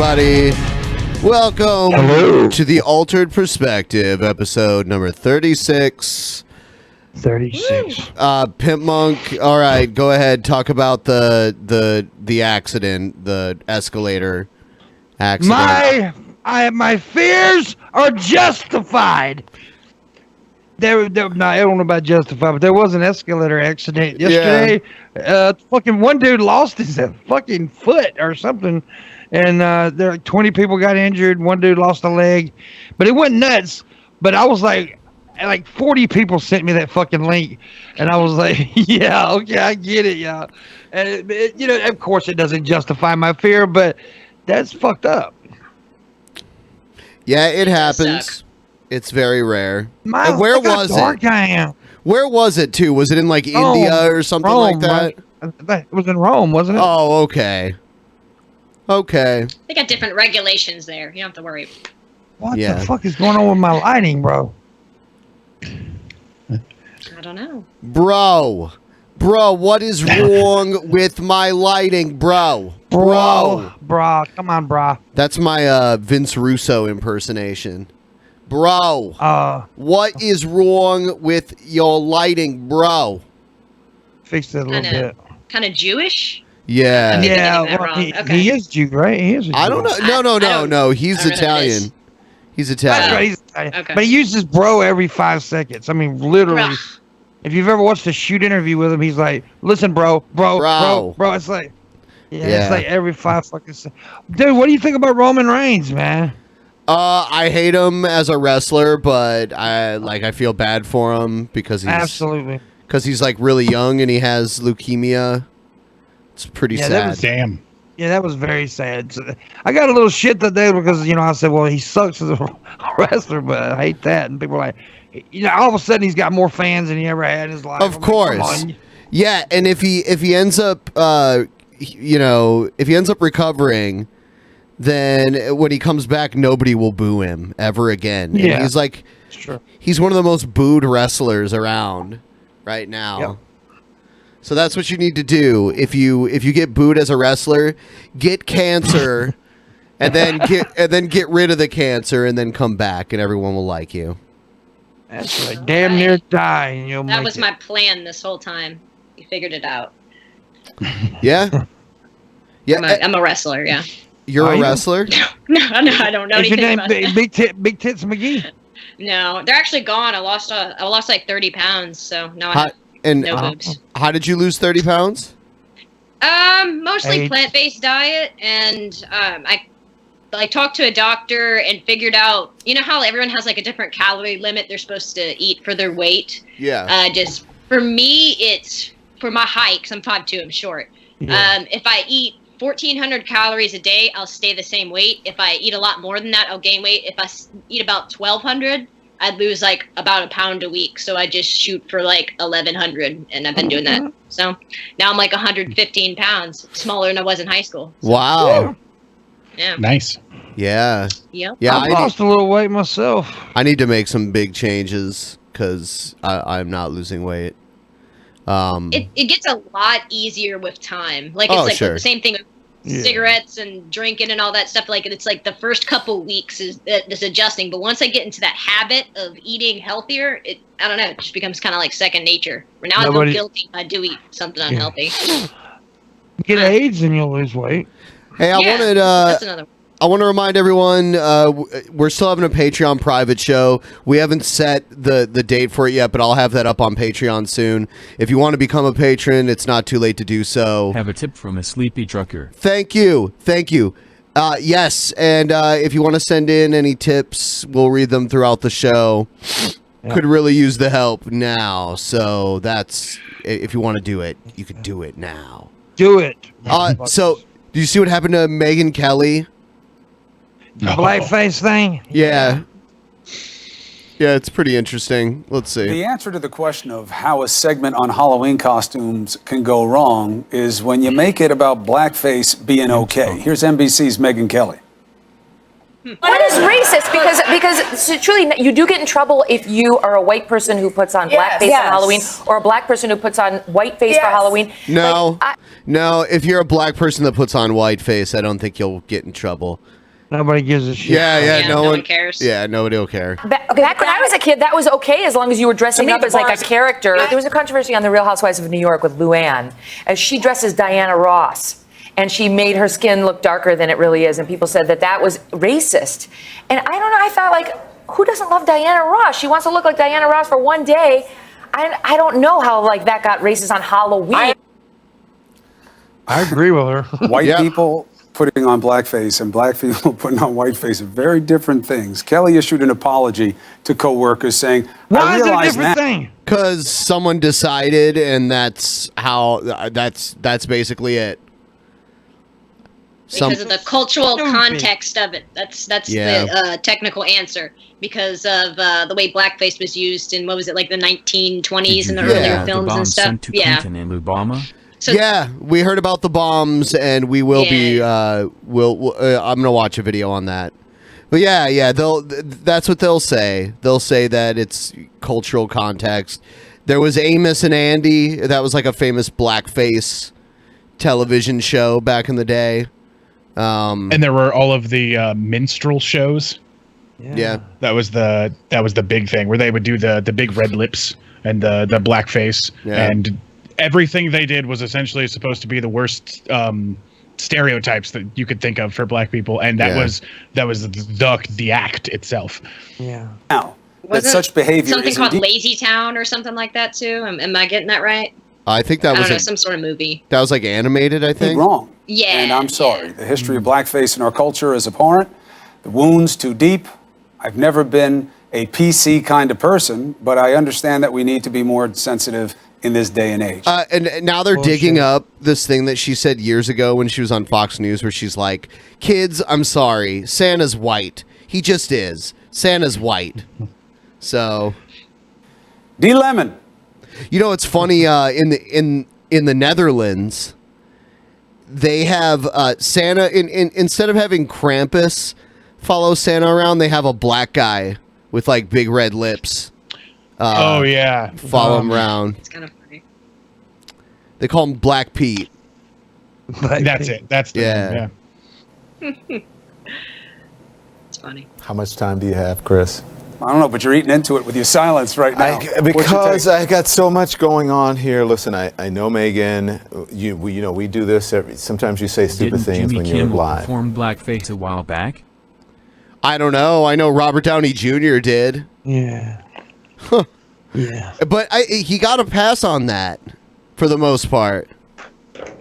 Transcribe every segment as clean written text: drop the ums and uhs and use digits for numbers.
everybody. Welcome to the Altered Perspective, episode number 36. 36. Pimpmunk, all right, go ahead. Talk about the accident, the escalator accident. My fears are justified. I don't know about justified, but there was an escalator accident yesterday. Yeah. Fucking one dude lost his fucking foot or something, and there 20 people got injured. One dude lost a leg, but it went nuts. But I was like 40 people sent me that fucking link, and I was like, yeah, okay, I get it, yeah. And of course, it doesn't justify my fear, but that's fucked up. Yeah, it happens. It's very rare. Where was it? Where was it too? Was it in like Rome, India or something like that? Right? It was in Rome, wasn't it? Oh, okay. Okay. They got different regulations there. You don't have to worry. What the fuck is going on with my lighting, bro? I don't know. Bro, what is wrong with my lighting, bro? Bro, come on, bro. That's my Vince Russo impersonation. Bro, what is wrong with your lighting, bro? Fix it a little bit. Kind of Jewish? Yeah. Well, he is Jew, right? He is a Jew. I don't know. No. He's Italian. He's Italian. That's right, he's Italian. Okay. But he uses bro every 5 seconds. I mean, literally. If you've ever watched a shoot interview with him, he's like, listen, bro. It's like, it's like every 5 fucking seconds. Dude, what do you think about Roman Reigns, man? I hate him as a wrestler, but I feel bad for him because he's like really young and he has leukemia. It's pretty sad. That was very sad. So, I got a little shit that day because I said, well, he sucks as a wrestler, but I hate that. And people are like, all of a sudden he's got more fans than he ever had in his life. Of course, yeah. And if he ends up, if he ends up recovering, then when he comes back, nobody will boo him ever again. Yeah. And he's like, he's one of the most booed wrestlers around right now. Yep. So that's what you need to do. If you get booed as a wrestler, get cancer and then get rid of the cancer and then come back and everyone will like you. That's right. Damn near die. And that was my plan this whole time. You figured it out. Yeah? Yeah. I'm a wrestler, yeah. You're a wrestler? No, I don't know anything about that. Big Tits McGee? No, they're actually gone. I lost like 30 pounds, so now I have no boobs. How did you lose 30 pounds? Mostly plant-based diet, and I talked to a doctor and figured out, how everyone has like a different calorie limit they're supposed to eat for their weight? Yeah. Just for me, it's for my height, 'cause I'm 5'2", I'm short. Yeah. If I eat 1,400 calories a day, I'll stay the same weight. If I eat a lot more than that, I'll gain weight. If I eat about 1,200, I'd lose like about a pound a week. So I just shoot for like 1,100, and I've been doing that. So now I'm like 115 pounds, smaller than I was in high school. So. Wow. Yeah. Nice. Yeah. Yep. Yeah. I lost a little weight myself. I need to make some big changes because I'm not losing weight. It gets a lot easier with time. Like it's the same thing with cigarettes and drinking and all that stuff. Like it's like the first couple weeks is this adjusting, but once I get into that habit of eating healthier, I don't know, it just becomes kind of like second nature. Now I feel guilty if I do eat something unhealthy. Get AIDS and you'll lose weight. Hey, that's another one. I want to remind everyone, we're still having a Patreon private show. We haven't set the date for it yet, but I'll have that up on Patreon soon. If you want to become a patron, it's not too late to do so. Have a tip from a sleepy trucker. Thank you. Yes, and if you want to send in any tips, we'll read them throughout the show. Yeah. Could really use the help now, so that's, if you want to do it, you could do it now. Do it. So, do you see what happened to Megyn Kelly? The blackface thing? Yeah. Yeah, it's pretty interesting. Let's see. The answer to the question of how a segment on Halloween costumes can go wrong is when you make it about blackface being okay. Here's NBC's Megyn Kelly. What is racist? Because truly, you do get in trouble if you are a white person who puts on blackface on Halloween, or a black person who puts on whiteface for Halloween. No, no. If you're a black person that puts on whiteface, I don't think you'll get in trouble. Nobody gives a shit. Yeah, no one cares. Yeah, nobody will care. Back when I was a kid, that was okay as long as you were dressing up as like a character. There was a controversy on The Real Housewives of New York with Luann, as she dressed as Diana Ross, and she made her skin look darker than it really is, and people said that was racist. And I don't know, I thought, like, who doesn't love Diana Ross? She wants to look like Diana Ross for one day. I don't know how, like, that got racist on Halloween. I agree with her. White people putting on blackface and black people putting on whiteface are very different things. Kelly issued an apology to co-workers saying, Why is it a different thing? Because someone decided, and that's how, that's basically it. Because of the cultural context of it. That's the technical answer. Because of the way blackface was used in, what was it, like the 1920s and the earlier films and stuff. Sent to Clinton and Obama? So, yeah, we heard about the bombs, and we will be. I'm gonna watch a video on that. But yeah, that's what they'll say. They'll say that it's cultural context. There was Amos and Andy. That was like a famous blackface television show back in the day. And there were all of the minstrel shows. Yeah, that was the big thing where they would do the big red lips and the blackface and. Everything they did was essentially supposed to be the worst stereotypes that you could think of for black people, and that was the act itself. Yeah. Now, that such behavior something called Lazy Town or something like that too. Am I getting that right? I think that was some sort of movie. That was like animated, I think. Wrong. Yeah. And I'm sorry. The history of blackface in our culture is abhorrent. The wound's too deep. I've never been a PC kind of person, but I understand that we need to be more sensitive in this day and age. And now they're digging up this thing that she said years ago when she was on Fox News, where she's like, kids, I'm sorry, Santa's white. He just is. Santa's white. So D. Lemon. You know, it's funny, in the Netherlands, they have Santa instead of having Krampus follow Santa around, they have a black guy with like big red lips. Follow him around. It's kind of funny. They call him Black Pete. That's it. That's the name, It's funny. How much time do you have, Chris? I don't know, but you're eating into it with your silence right now. Because I got so much going on here. Listen, I know Megyn. We do this. Sometimes you say stupid things when you're live. Performed blackface a while back? I don't know. I know Robert Downey Jr. did. Yeah. Huh. Yeah. But he got a pass on that for the most part.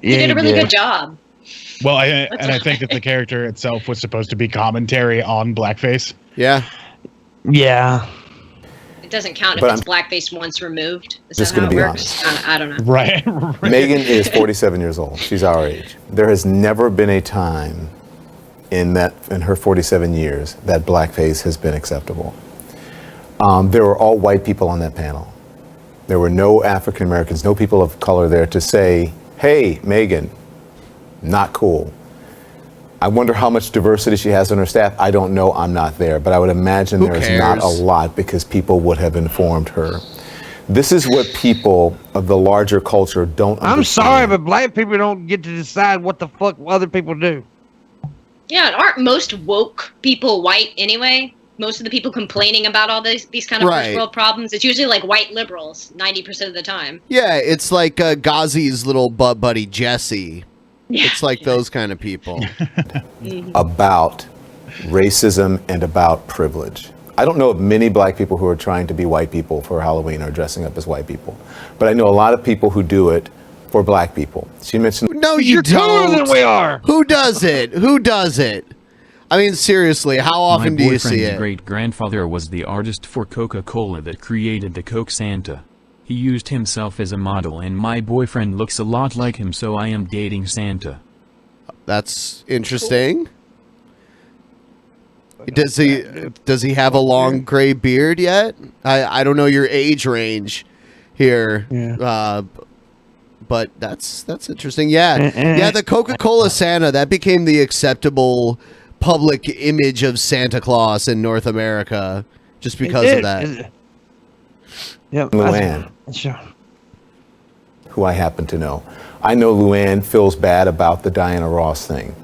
He did a really good job. Well, I think that the character itself was supposed to be commentary on blackface. Yeah. Yeah. It doesn't count if it's blackface once removed. Is just that how gonna it be works? honest. I don't know. Right. Megyn is 47 years old. She's our age. There has never been a time in her 47 years that blackface has been acceptable. There were all white people on that panel. There were no African Americans, no people of color there to say, hey, Megyn, not cool. I wonder how much diversity she has on her staff. I don't know. I'm not there. But I would imagine there is not a lot because people would have informed her. This is what people of the larger culture don't understand. I'm sorry, but black people don't get to decide what the fuck other people do. Yeah, and aren't most woke people white anyway? Most of the people complaining about all these kind of first world problems, it's usually like white liberals 90% of the time. Yeah, it's like Ghazi's little butt buddy Jesse. Yeah. It's like those kind of people. About racism and about privilege. I don't know of many black people who are trying to be white people for Halloween or dressing up as white people, but I know a lot of people who do it for black people. She mentioned. No, you don't. Cooler than we are. Who does it? Who does it? I mean, seriously, how often do you see it? My boyfriend's great-grandfather was the artist for Coca-Cola that created the Coke Santa. He used himself as a model, and my boyfriend looks a lot like him, so I am dating Santa. That's interesting. Does he have a long gray beard yet? I don't know your age range here. Yeah. But that's interesting. Yeah. Yeah, the Coca-Cola Santa, that became the acceptable public image of Santa Claus in North America just because of that. Yeah, Luann, sure. who I happen to know. I know Luann feels bad about the Diana Ross thing.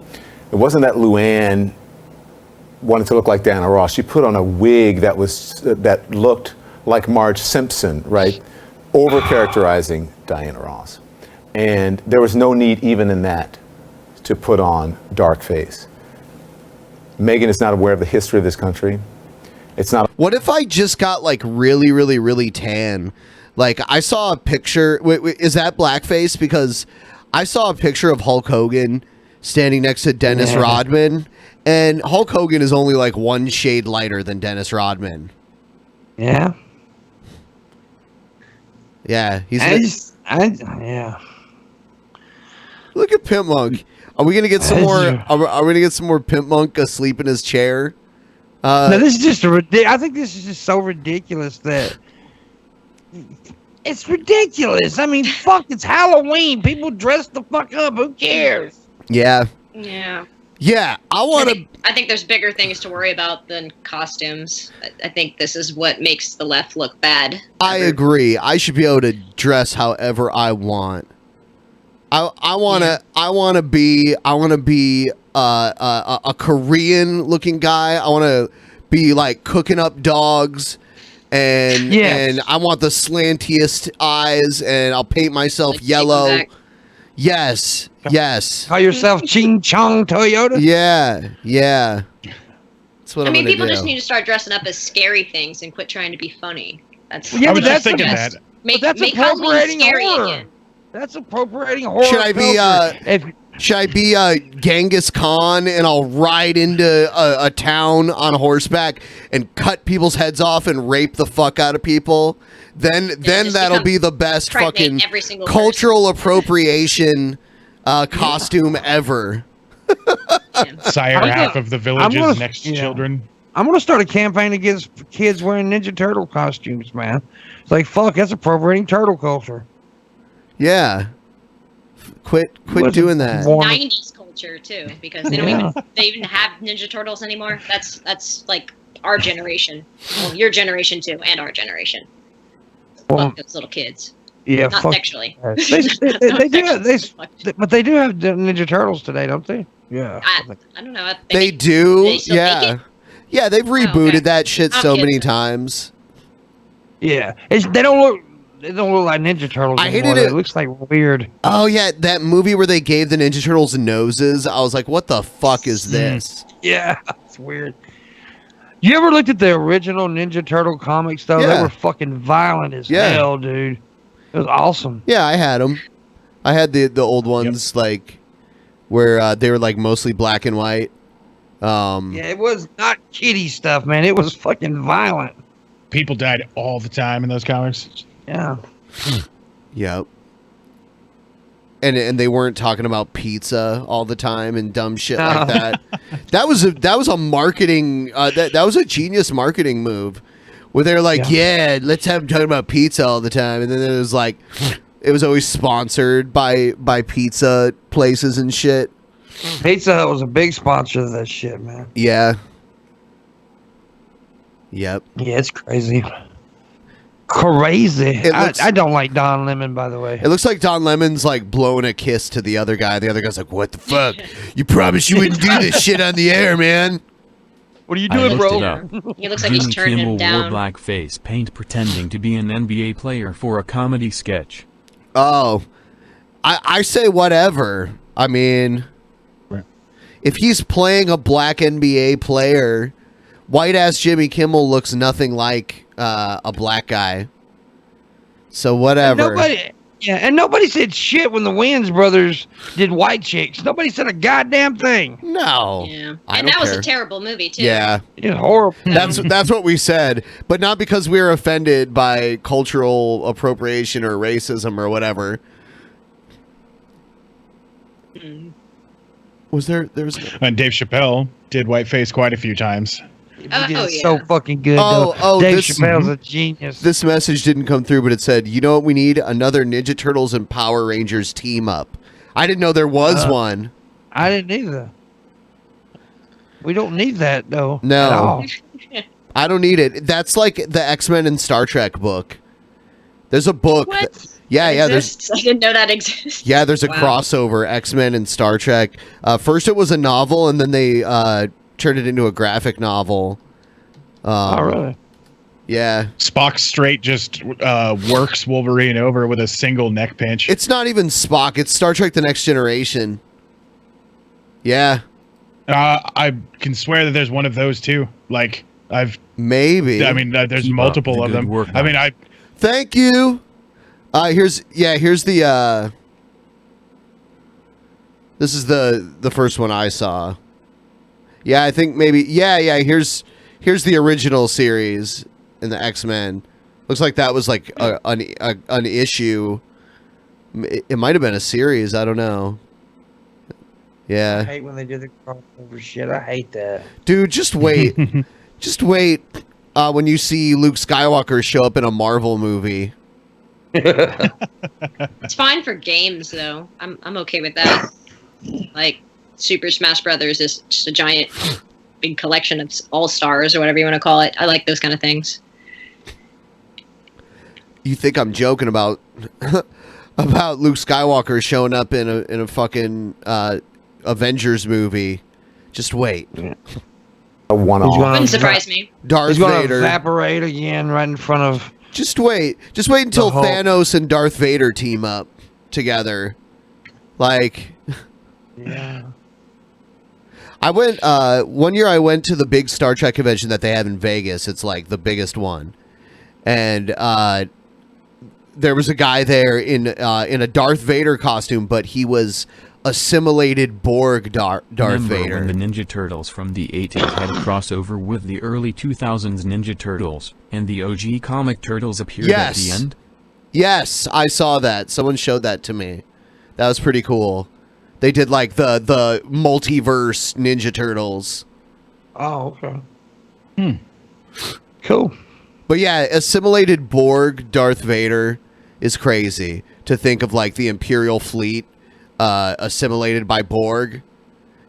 It wasn't that Luann wanted to look like Diana Ross. She put on a wig that looked like Marge Simpson, right? Over-characterizing Diana Ross. And there was no need even in that to put on dark face. Megyn is not aware of the history of this country. It's not. What if I just got like really, really, really tan? Like I saw a picture. Wait, is that blackface? Because I saw a picture of Hulk Hogan standing next to Dennis Rodman, and Hulk Hogan is only like one shade lighter than Dennis Rodman. Yeah. Yeah, yeah. Look at Pimpmunk. Are we gonna get some more? Are we gonna get some more Pimpmunk asleep in his chair? No, this is just I think this is just so ridiculous that it's ridiculous. I mean, fuck, it's Halloween. People dress the fuck up. Who cares? Yeah. Yeah. Yeah, I think there's bigger things to worry about than costumes. I think this is what makes the left look bad. I agree. I should be able to dress however I want. I want to be a Korean looking guy. I want to be like cooking up dogs, and I want the slantiest eyes, and I'll paint myself like yellow. Yes. Call yourself Ching Chong Toyota. Yeah. That's what I mean. People just need to start dressing up as scary things and quit trying to be funny. I was just thinking that. That's appropriating horror. Again. That's appropriating horror. Should I be Genghis Khan and I'll ride into a town on horseback and cut people's heads off and rape the fuck out of people? Then that'll be the best fucking cultural appropriation costume ever. Sire half of the village's next children. I'm gonna start a campaign against kids wearing Ninja Turtle costumes, man. It's like, fuck, that's appropriating turtle culture. Yeah. Quit doing that. 90s culture too, because they don't even have Ninja Turtles anymore. That's like our generation. Well, your generation too, and our generation. Well, those little kids. Yeah, not sexually. They do have, but they do have Ninja Turtles today, don't they? Yeah. I don't know. They do. Yeah, they've rebooted that shit so many times. Yeah, they don't look like Ninja Turtles anymore. I hated it. It looks like weird. Oh yeah, that movie where they gave the Ninja Turtles noses. I was like, what the fuck is this? Yeah, it's weird. You ever looked at the original Ninja Turtle comics though? Yeah. They were fucking violent as hell, dude. It was awesome. Yeah, I had them. I had the old ones, like where they were like mostly black and white. Yeah, it was not kiddie stuff, man. It was fucking violent. People died all the time in those comics. Yeah. Yep. And they weren't talking about pizza all the time and dumb shit like that. That was a marketing that was a genius marketing move. Where they're like, yeah, let's have them talking about pizza all the time, and then it was like, it was always sponsored by pizza places and shit. Pizza Hut was a big sponsor of that shit, man. Yeah. Yep. Yeah, it's crazy. Crazy. I don't like Don Lemon, by the way. It looks like Don Lemon's like blowing a kiss to the other guy. The other guy's like, what the fuck? You promised you wouldn't do this shit on the air, man. What are you doing, bro? He looks like he's turning him down. Wore blackface paint pretending to be an NBA player for a comedy sketch. Oh. I say whatever. I mean, if he's playing a black NBA player, white-ass Jimmy Kimmel looks nothing like a black guy. So whatever. And nobody said shit when the Wayans brothers did White Chicks. Nobody said a goddamn thing. No. Yeah. And that was a terrible movie too. Yeah. It's horrible. That's what we said, but not because we were offended by cultural appropriation or racism or whatever. Was there was and Dave Chappelle did whiteface quite a few times. So fucking good. Dave Chappelle's a genius. This message didn't come through, but it said, you know what we need? Another Ninja Turtles and Power Rangers team up. I didn't know there was one. I didn't either. We don't need that though. No. At all. I don't need it. That's like the X-Men and Star Trek book. There's a book. What? Yeah, That there's exists? I didn't know that exists. yeah, there's a Wow. crossover X-Men and Star Trek. First it was a novel, and then they turned it into a graphic novel. Oh, really? Yeah. Spock straight just works Wolverine over with a single neck pinch. It's not even Spock. It's Star Trek: The Next Generation. Yeah. I can swear that there's one of those too. Like maybe. I mean, there's Keep multiple up of the good them. work, I mean, Thank you. Here's the this is the first one I saw. Yeah, I think maybe here's the original series in the X-Men. Looks like that was like an issue. It might have been a series, I don't know. I Yeah. hate when they do the crossover shit. I hate that. Dude, just wait. Just wait when you see Luke Skywalker show up in a Marvel movie. It's fine for games though. I'm okay with that. Like Super Smash Brothers is just a giant big collection of all stars or whatever you want to call it. I like those kind of things. You think I'm joking about about Luke Skywalker showing up in a fucking Avengers movie? Just wait. A one-off. Wouldn't surprise me. Darth He's going to Vader. evaporate again right in front of. Just wait. Just wait until Hulk. Thanos and Darth Vader team up together. Like, Yeah. I went one year. I went to the big Star Trek convention that they have in Vegas. It's like the biggest one, and there was a guy there in a Darth Vader costume, but he was assimilated Borg Darth Remember Vader. when the Ninja Turtles from the 80s had a crossover with the early 2000s Ninja Turtles, and the OG comic Turtles appeared at the Yes. end? Yes, I saw that. Someone showed that to me. That was pretty cool. They did like the multiverse Ninja Turtles. Oh, okay. Cool. But yeah, assimilated Borg Darth Vader is crazy to think of, like the Imperial fleet assimilated by Borg,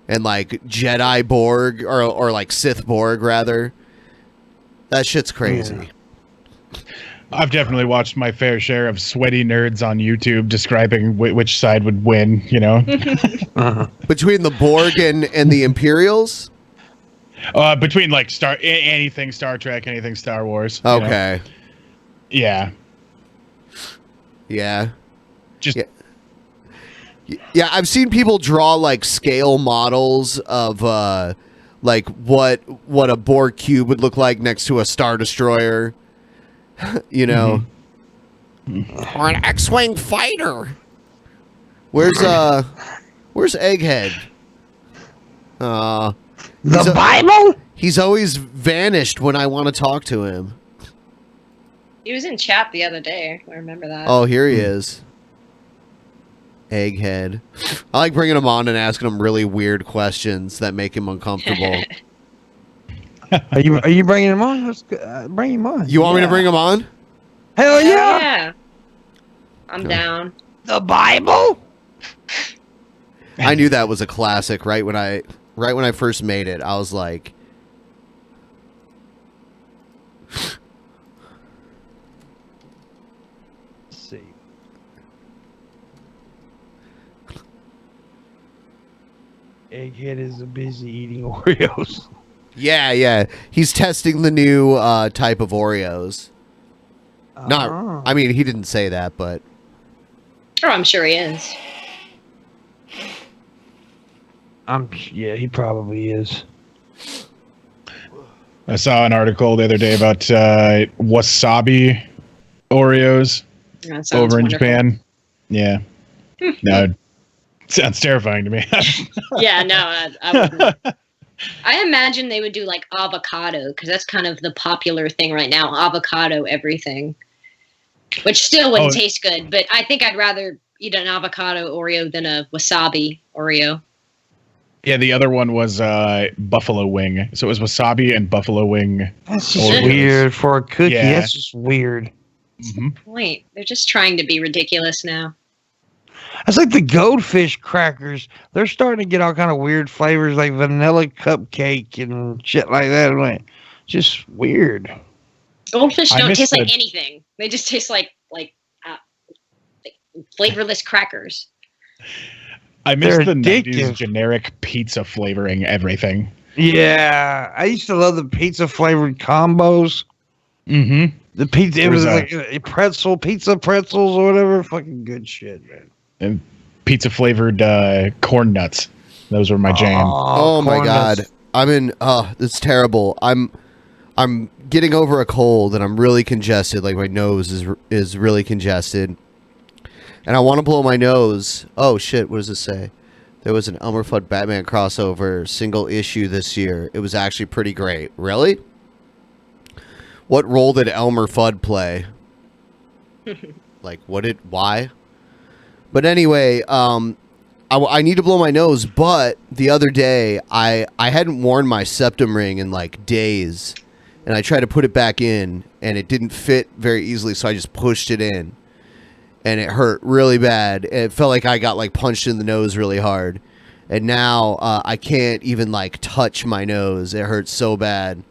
and like Jedi Borg or like Sith Borg rather. That shit's crazy. I've definitely watched my fair share of sweaty nerds on YouTube describing which side would win, you know? Between the Borg and the Imperials? Between like anything Star Trek, anything Star Wars. you know? Okay. Yeah. Yeah. Just Yeah, I've seen people draw like scale models of like what a Borg cube would look like next to a Star Destroyer. You know, or an X-wing fighter. Where's Egghead? The Bible? He's always vanished when I want to talk to him. He was in chat the other day. I remember that. Oh, here he is. Egghead. I like bringing him on and asking him really weird questions that make him uncomfortable. Are you bringing him on? Let's bring him on. You want me to bring him on? Hell yeah! Yeah. I'm down. The Bible? I knew that was a classic right when I first made it. I was like, Let's see. Egghead is busy eating Oreos. yeah. He's testing the new type of Oreos. Not, I mean, he didn't say that, but Oh, I'm sure he is. Yeah, he probably is. I saw an article the other day about wasabi Oreos That sounds over in wonderful. Japan. Yeah. No, it sounds terrifying to me. Yeah, no, I wouldn't. I imagine they would do like avocado because that's kind of the popular thing right now. Avocado everything, which still wouldn't taste good. But I think I'd rather eat an avocado Oreo than a wasabi Oreo. Yeah, the other one was buffalo wing. So it was wasabi and buffalo wing. That's just Oreos. weird for a cookie. Yeah. That's just weird. Mm-hmm. Wait, they're just trying to be ridiculous now. It's like the goldfish crackers. They're starting to get all kind of weird flavors, like vanilla cupcake and shit like that. Like, just weird. Goldfish don't taste like anything. They just taste like flavorless crackers. I miss the 90s generic pizza flavoring everything. Yeah, I used to love the pizza flavored combos. Mm-hmm. The pizza, it was like a pizza pretzels or whatever. Fucking good shit, man. And pizza flavored corn nuts. Those were my jam. Oh my god. It's terrible. I'm getting over a cold and I'm really congested. Like my nose is really congested. And I want to blow my nose. Oh shit, what does it say? There was an Elmer Fudd Batman crossover single issue this year. It was actually pretty great. Really? What role did Elmer Fudd play? Like, why? But anyway, I need to blow my nose, but the other day, I hadn't worn my septum ring in like days, and I tried to put it back in, and it didn't fit very easily, so I just pushed it in, and it hurt really bad. It felt like I got like punched in the nose really hard, and now I can't even like touch my nose. It hurts so bad.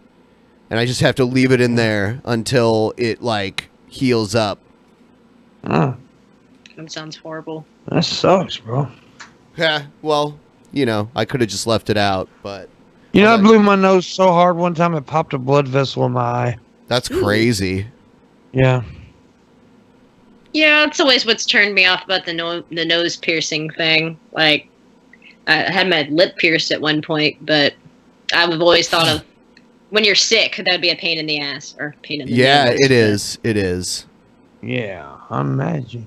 And I just have to leave it in there until it, like, heals up. That sounds horrible. That sucks, bro. Yeah, well, I could have just left it out, but... I blew my nose so hard one time it popped a blood vessel in my eye. That's crazy. Yeah. Yeah, that's always what's turned me off about the nose piercing thing. Like, I had my lip pierced at one point, but I've always thought of... When you're sick, that'd be a pain in the ass or pain in the nose. It is. It is. Yeah, I imagine.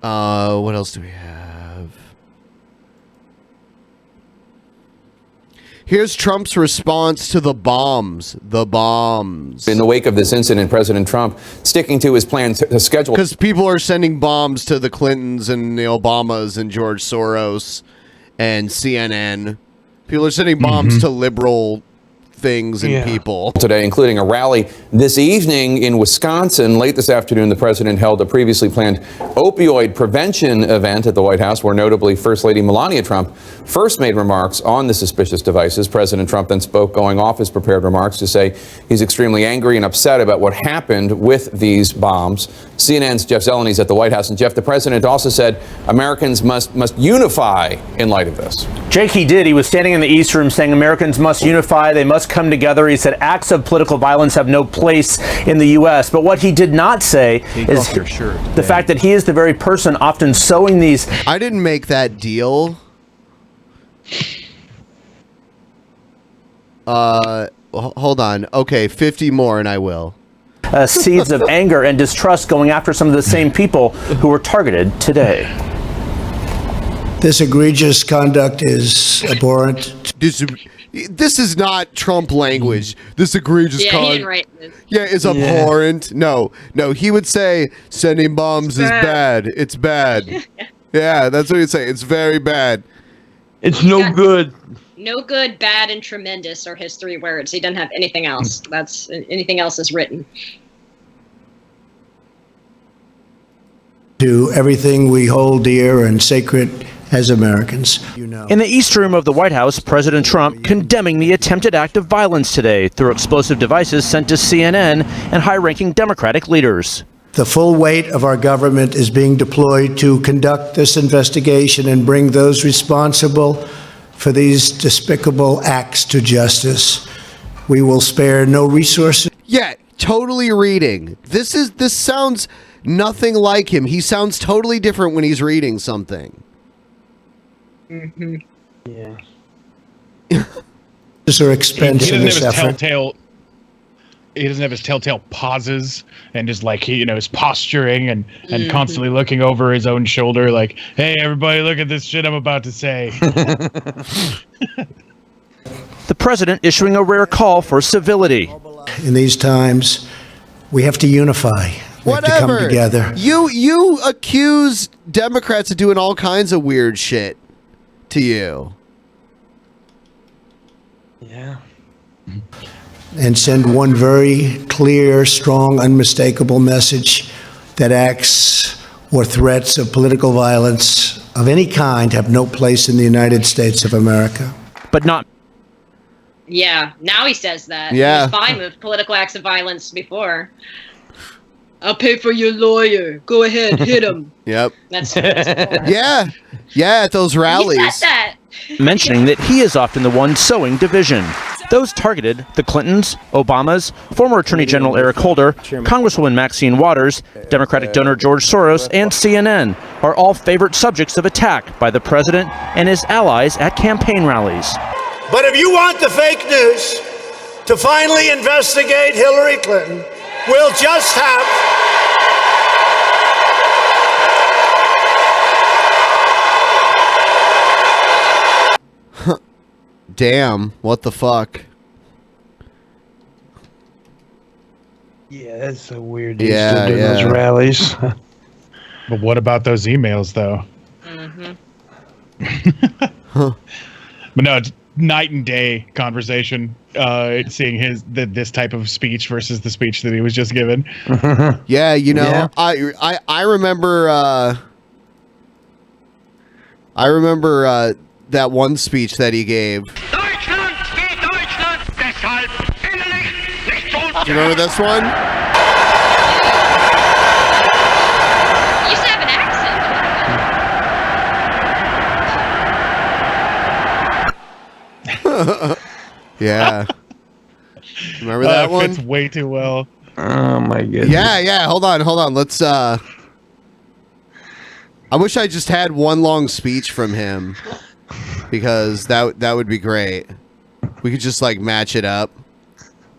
What else do we have? Here's Trump's response to the bombs. The bombs. In the wake of this incident, President Trump sticking to his plan to schedule... Because people are sending bombs to the Clintons and the Obamas and George Soros and CNN. People are sending bombs to liberal... things and people today, including a rally this evening in Wisconsin. Late this afternoon, the president held a previously planned opioid prevention event at the White House, where notably First Lady Melania Trump first made remarks on the suspicious devices. President Trump then spoke, going off his prepared remarks, to say he's extremely angry and upset about what happened with these bombs. CNN's Jeff Zeleny is at the White House, and Jeff, the president also said Americans must unify in light of this. Jake, he did. He was standing in the East Room saying Americans must unify. They must come together. He said acts of political violence have no place in the U.S. But what he did not say is the fact that he is the very person often sowing these. I didn't make that deal. Hold on. Okay, 50 more and I will. Seeds of anger and distrust going after some of the same people who were targeted today. This egregious conduct is abhorrent. This is not Trump language. This egregious conduct is abhorrent. No, he would say sending bombs is bad. It's bad. Yeah, that's what he'd say. It's very bad. It's no good. No good, bad, and tremendous are his three words. He doesn't have anything else. Anything else is written. To everything we hold dear and sacred as Americans. In the East Room of the White House, President Trump condemning the attempted act of violence today through explosive devices sent to CNN and high-ranking Democratic leaders. The full weight of our government is being deployed to conduct this investigation and bring those responsible for these despicable acts to justice. We will spare no resources. Yeah, totally reading. This sounds nothing like him. He sounds totally different when he's reading something. Mm-hmm. Yeah. Are expensive in this effort. He doesn't have his telltale pauses and just like his posturing and constantly looking over his own shoulder like, hey, everybody, look at this shit I'm about to say. The president issuing a rare call for civility. In these times, we have to unify. We have to come together. You accuse Democrats of doing all kinds of weird shit to you. Yeah. And send one very clear, strong, unmistakable message that acts or threats of political violence of any kind have no place in the United States of America. But not. Yeah, now he says that. Yeah. He was fine with political acts of violence before. I'll pay for your lawyer. Go ahead, hit him. Yep. That's Yeah. Yeah, at those rallies. He said that. Mentioning that he is often the one sowing division. Those targeted, the Clintons, Obamas, former Attorney General Eric Holder, Congresswoman Maxine Waters, Democratic donor George Soros, and CNN, are all favorite subjects of attack by the president and his allies at campaign rallies. But if you want the fake news to finally investigate Hillary Clinton, we'll just have Damn, what the fuck? Yeah, that's so weird. Yeah, Still doing yeah. those rallies. But what about those emails, though? Huh. But no, it's night and day conversation. Seeing this type of speech versus the speech that he was just given. Yeah, you know, Yeah. I remember that one speech that he gave. Do you remember this one? You used to have an accent. Yeah. Remember that one? Fits way too well. Oh my goodness. Yeah. Hold on. Let's. I wish I just had one long speech from him, because that would be great. We could just like match it up.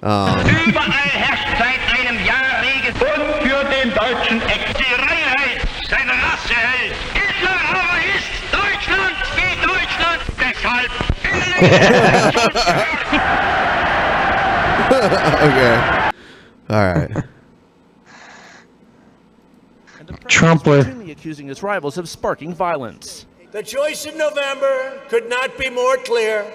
Überall herrscht seit einem Jahr Regen und für den Deutschen die Reinheit seine Rasse hält. Hitler aber ist Deutschland wie Deutschland, deshalb Okay. All right. Trump was accusing his rivals of sparking violence. The choice in November could not be more clear.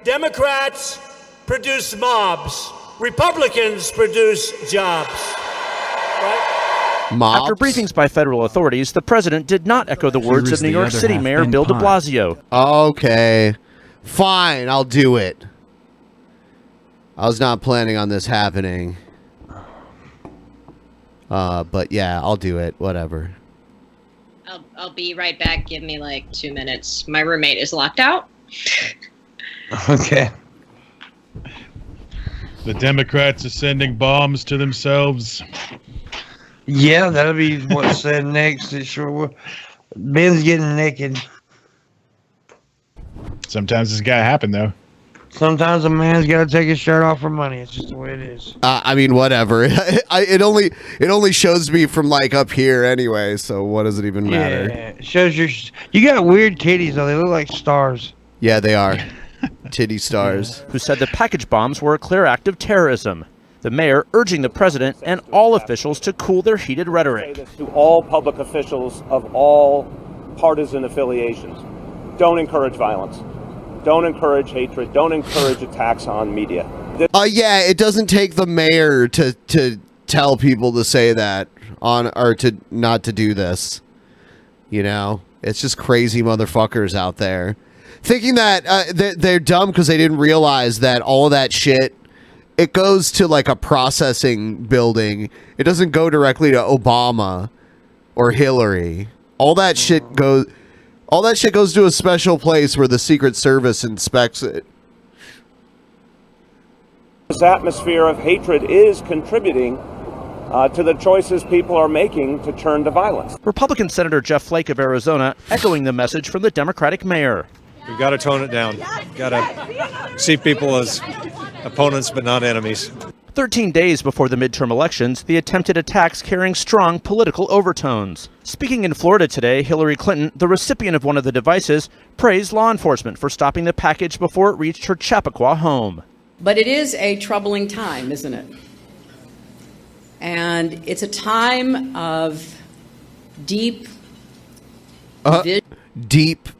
Democrats produce mobs. Republicans produce jobs. Right? Mobs? After briefings by federal authorities, the president did not echo the words of New York City Mayor Bill de Blasio. Okay. Fine, I'll do it. I was not planning on this happening. But yeah, I'll do it. Whatever. I'll be right back. Give me like 2 minutes. My roommate is locked out. okay. The Democrats are sending bombs to themselves. Yeah, that'll be what's said next. It sure will. Ben's getting naked. Sometimes it's got to happen, though. Sometimes a man's got to take his shirt off for money. It's just the way it is. I mean, whatever. It only shows me from like up here anyway. So what does it even matter? Yeah, it shows you got weird titties though. They look like stars. Yeah, they are. Titty stars. Who said the package bombs were a clear act of terrorism. The mayor urging the president and all officials to cool their heated rhetoric. To all public officials of all partisan affiliations, don't encourage violence. Don't encourage hatred. Don't encourage attacks on media. Yeah, it doesn't take the mayor to tell people to say that or to not to do this. You know, it's just crazy motherfuckers out there thinking that they're dumb because they didn't realize that all of that shit, it goes to like a processing building. It doesn't go directly to Obama or Hillary. All that shit goes to a special place where the Secret Service inspects it. This atmosphere of hatred is contributing to the choices people are making to turn to violence. Republican Senator Jeff Flake of Arizona echoing the message from the Democratic mayor. We've got to tone it down. We've got to see people as opponents but not enemies. 13 days before the midterm elections, the attempted attacks carrying strong political overtones. Speaking in Florida today, Hillary Clinton, the recipient of one of the devices, praised law enforcement for stopping the package before it reached her Chappaqua home. But it is a troubling time, isn't it? And it's a time of deep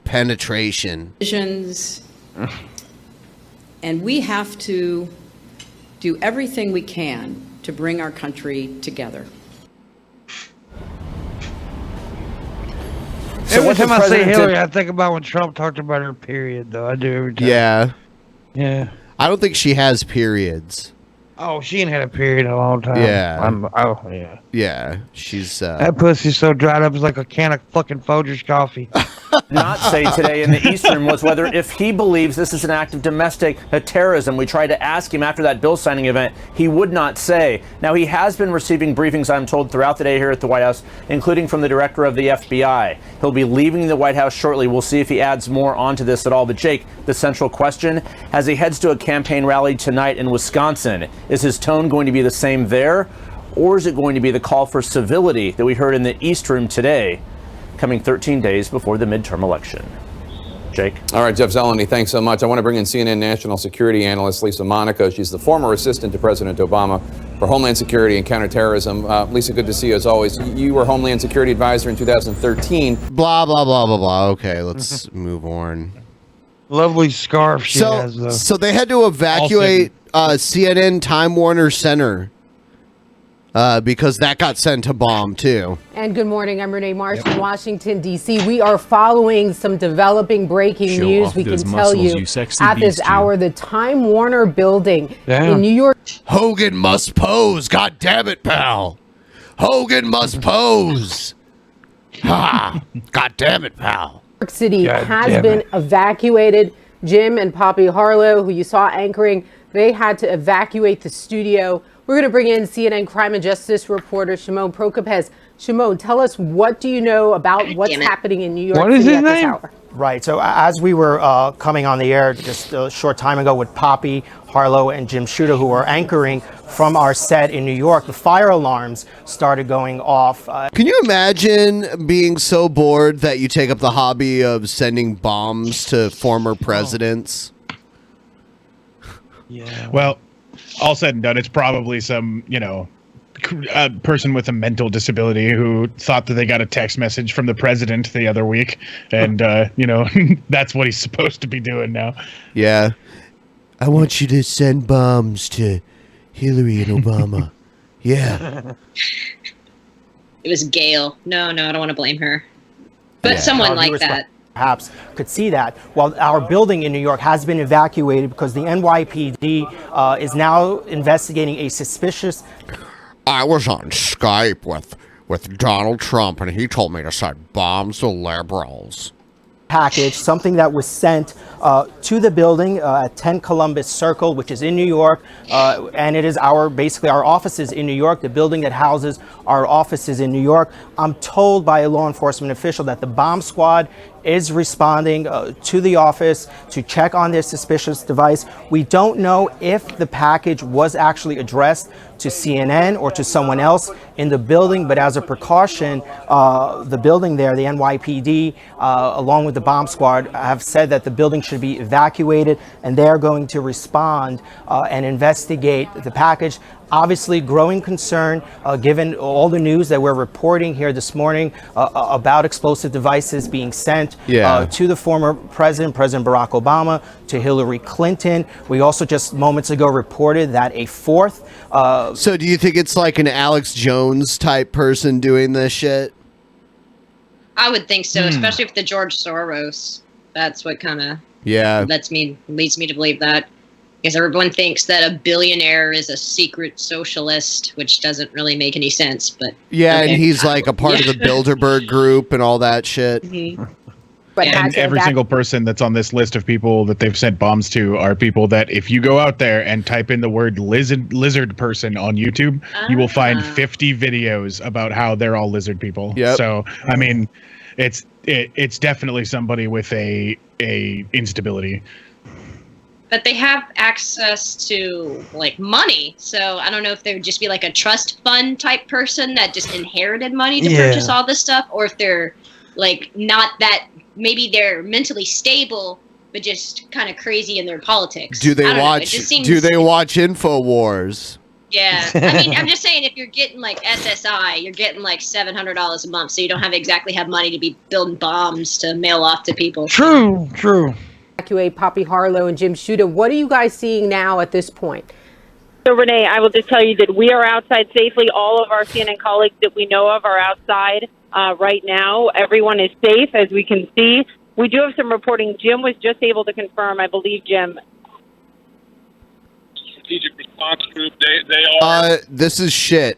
penetration. Visions. And we have to do everything we can to bring our country together. Every what the time I say president Hillary, did- I think about when Trump talked about her period, though. I do every time. Yeah. Yeah. I don't think she has periods. Oh, she ain't had a period in a long time. Yeah. Yeah. Yeah. She's That pussy's so dried up, it's like a can of fucking Folgers coffee. not say today in the East Room was whether if he believes this is an act of domestic terrorism. We tried to ask him after that bill signing event. He would not say. Now, he has been receiving briefings, I'm told, throughout the day here at the White House, including from the director of the FBI. He'll be leaving the White House shortly. We'll see if he adds more onto this at all. But Jake, the central question, as he heads to a campaign rally tonight in Wisconsin, is his tone going to be the same there? Or is it going to be the call for civility that we heard in the East Room today, coming 13 days before the midterm election? Jake? All right, Jeff Zeleny, thanks so much. I want to bring in CNN national security analyst Lisa Monaco. She's the former assistant to President Obama for Homeland Security and Counterterrorism. Lisa, good to see you as always. You were Homeland Security Advisor in 2013. Blah, blah, blah, blah, blah. Okay, let's move on. Lovely scarf she has, though. So they had to evacuate CNN Time Warner Center because that got sent to bomb, too. And good morning. I'm Renee Marsh in Washington, D.C. We are following some developing breaking news. We can tell you at this hour, the Time Warner building in New York. Hogan must pose. God damn it, pal. Hogan must pose. Ha. God damn it, pal. New York City has been evacuated. Jim and Poppy Harlow, who you saw anchoring, they had to evacuate the studio. We're going to bring in CNN crime and justice reporter Shimon Prokopez. Shimon, tell us, what do you know about what's happening in New York City at this hour? Right. So as we were coming on the air just a short time ago with Poppy Harlow and Jim Sciutto, who were anchoring from our set in New York, the fire alarms started going off. Can you imagine being so bored that you take up the hobby of sending bombs to former presidents? Yeah. Well, all said and done, it's probably some, a person with a mental disability who thought that they got a text message from the president the other week. And, that's what he's supposed to be doing now. Yeah. I want you to send bombs to Hillary and Obama. Yeah. It was Gail. No, I don't want to blame her. But someone like that. Perhaps could see that. Well, our building in New York has been evacuated because the NYPD is now investigating a suspicious. I was on Skype with Donald Trump, and he told me to send bombs to liberals. Package, something that was sent to the building at 10 Columbus Circle, which is in New York, and it is basically our offices in New York, the building that houses our offices in New York. I'm told by a law enforcement official that the bomb squad is responding to the office to check on this suspicious device. We don't know if the package was actually addressed to CNN or to someone else in the building, but as a precaution, the building there, the NYPD, along with the bomb squad, have said that the building should be evacuated, and they're going to respond and investigate the package. Obviously, growing concern given all the news that we're reporting here this morning about explosive devices being sent to the former President Barack Obama, to Hillary Clinton. We also just moments ago reported that a fourth. So do you think it's like an Alex Jones type person doing this shit? I would think so, especially if the George Soros. That's what kind of leads me to believe that. Because everyone thinks that a billionaire is a secret socialist, which doesn't really make any sense. But and he's like a part of the Bilderberg group and all that shit. But and every single person that's on this list of people that they've sent bombs to are people that if you go out there and type in the word lizard person on YouTube, you will find 50 videos about how they're all lizard people. So, I mean, it's definitely somebody with a instability. But they have access to like money, so I don't know if they would just be like a trust fund type person that just inherited money to purchase all this stuff, or if they're like not that. Maybe they're mentally stable, but just kind of crazy in their politics. Do they watch? Do they watch InfoWars? Yeah, I mean, I'm just saying, if you're getting like SSI, you're getting like $700 a month, so you don't have money to be building bombs to mail off to people. True. Evacuate Poppy Harlow and Jim Sciutto. What are you guys seeing now at this point? So, Renee, I will just tell you that we are outside safely. All of our CNN colleagues that we know of are outside right now. Everyone is safe, as we can see. We do have some reporting. Jim was just able to confirm, I believe, Jim. Strategic response group, they are... This is shit.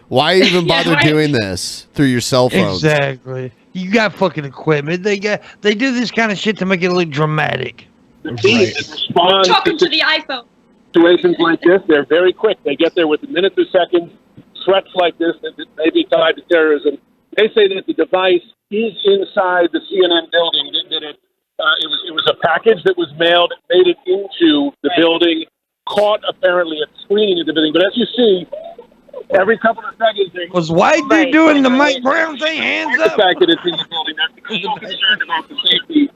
Why even bother doing this through your cell phones? Exactly. You got fucking equipment. They do this kind of shit to make it look dramatic. The team that responds Talking to the iPhone. situations like this, they're very quick. They get there within minutes or seconds. Threats like this that may be tied to terrorism. They say that the device is inside the CNN building. It was a package that was mailed, made it into the building, caught apparently a screening of the building. But as you see, every couple of seconds, was White dude doing the Mike Brown thing? Hands up. The fact that it's in the building, they're so concerned about the safety.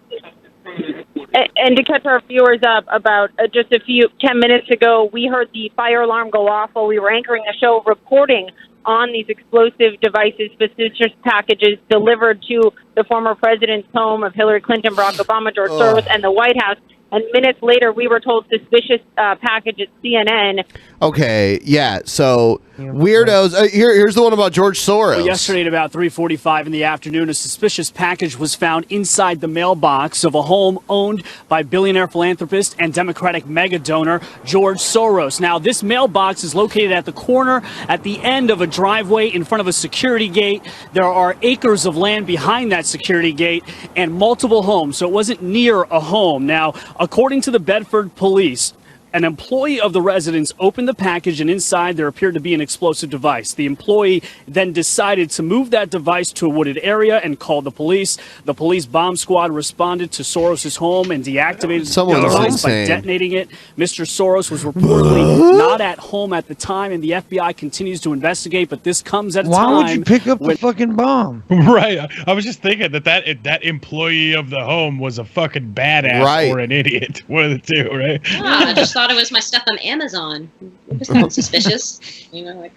And to catch our viewers up, about just 10 minutes ago, we heard the fire alarm go off while we were anchoring a show reporting on these explosive devices, suspicious packages delivered to the former president's home of Hillary Clinton, Barack Obama, George Soros, and the White House. And minutes later, we were told suspicious package at CNN. Okay, yeah. So weirdos. Here's the one about George Soros. Well, yesterday at about 3:45 in the afternoon, a suspicious package was found inside the mailbox of a home owned by billionaire philanthropist and Democratic mega donor George Soros. Now, this mailbox is located at the corner, at the end of a driveway in front of a security gate. There are acres of land behind that security gate and multiple homes, so it wasn't near a home. Now, according to the Bedford police, an employee of the residence opened the package, and inside there appeared to be an explosive device. The employee then decided to move that device to a wooded area and called the police. The police bomb squad responded to Soros' home and deactivated the device by detonating it. Mr. Soros was reportedly not at home at the time, and the FBI continues to investigate, but this comes at a time... Why would you pick up the fucking bomb? Right. I was just thinking that employee of the home was a fucking badass or an idiot. One of the two, right? I just thought it was my stuff on Amazon. It was not suspicious. No.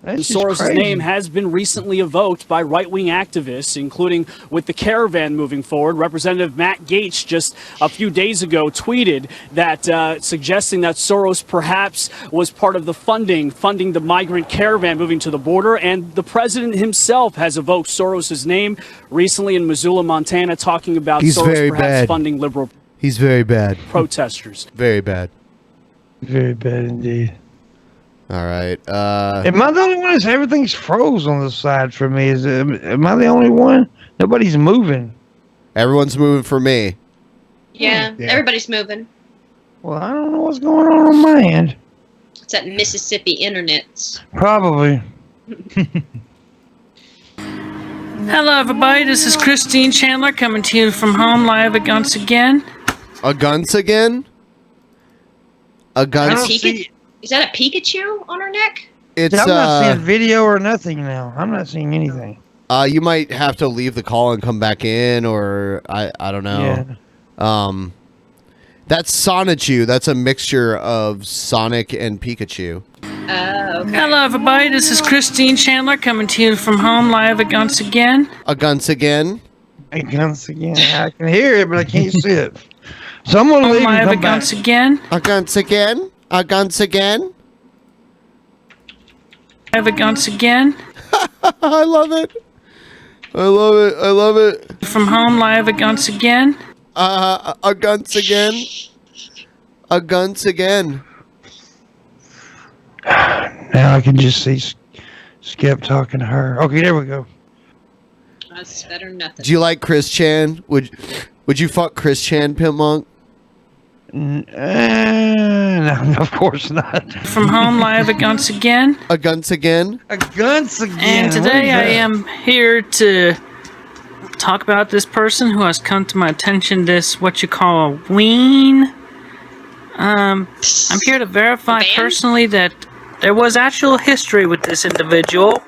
Soros' name has been recently evoked by right-wing activists, including with the caravan moving forward. Representative Matt Gaetz just a few days ago tweeted that suggesting that Soros perhaps was part of the funding the migrant caravan moving to the border, and the president himself has evoked Soros' name recently in Missoula, Montana, talking about Soros perhaps funding liberal He's very bad. Protesters. Very bad. Very bad indeed. All right. Am I the only one? Everything's froze on the side for me. Am I the only one? Nobody's moving. Everyone's moving for me. Yeah, everybody's moving. Well, I don't know what's going on my end. It's that Mississippi internet. Probably. Hello, everybody. This is Christine Chandler coming to you from home live once again. Once again? Is that a Pikachu on her neck? It's I'm not seeing video or nothing now. I'm not seeing anything. You might have to leave the call and come back in, or I don't know. Yeah. That's Sonichu. That's a mixture of Sonic and Pikachu. Okay. Hello, everybody. This is Christine Chandler coming to you from home live once again. Once again? Once again. I can hear it, but I can't see it. Someone leave and come back. Once again. Once again? Once again? Once again. I love it. I love it. I love it. From home live once again. Once again. Once again. Now I can just see Skep talking to her. Okay, there we go. That's better than nothing. Do you like Chris Chan? Would you fuck Chris Chan, Pimpmunk? No, of course not. From home live once again. Once again. Once again. And today I am here to talk about this person who has come to my attention. This what you call a ween. I'm here to verify personally that there was actual history with this individual.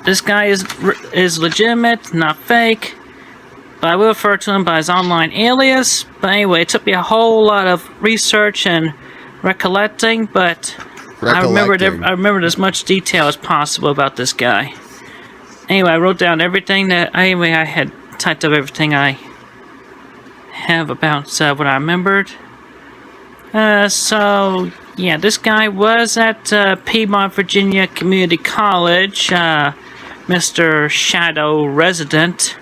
This guy is legitimate, not fake. But I will refer to him by his online alias. But anyway, it took me a whole lot of research and recollecting, but I remembered as much detail as possible about this guy. Anyway, I wrote down everything I had typed up everything I have about what I remembered. So, yeah, this guy was at Piedmont, Virginia Community College, Mr. Shadow Resident.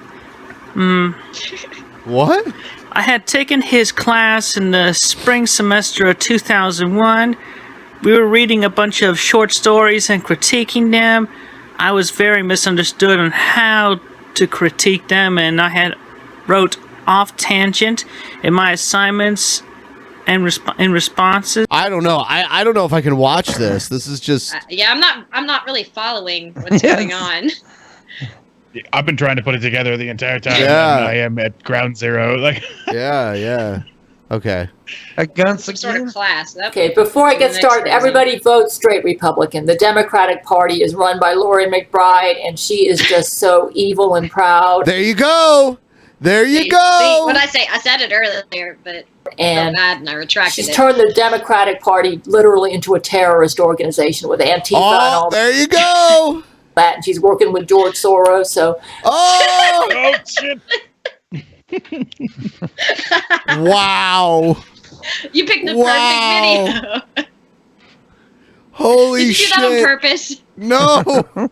What? I had taken his class in the spring semester of 2001. We were reading a bunch of short stories and critiquing them. I was very misunderstood on how to critique them, and I had wrote off tangent in my assignments and in responses. I don't know. I don't know if I can watch this. This is just. Yeah, I'm not really following what's going on. I've been trying to put it together the entire time. Yeah. And I am at ground zero. Like. Yeah. Okay. Against some sort of class. Okay, before I get started, everybody vote straight Republican. The Democratic Party is run by Lori McBride, and she is just so evil and proud. There you go. There you go. See, what I say? I said it earlier, but And so bad, and I retracted she's it. turned the Democratic Party literally into a terrorist organization with Antifa and all. There you go. That, and she's working with George Soros. So. Oh shit. Wow. You picked the Wow. perfect video. Holy Did you shit. do that on purpose? No.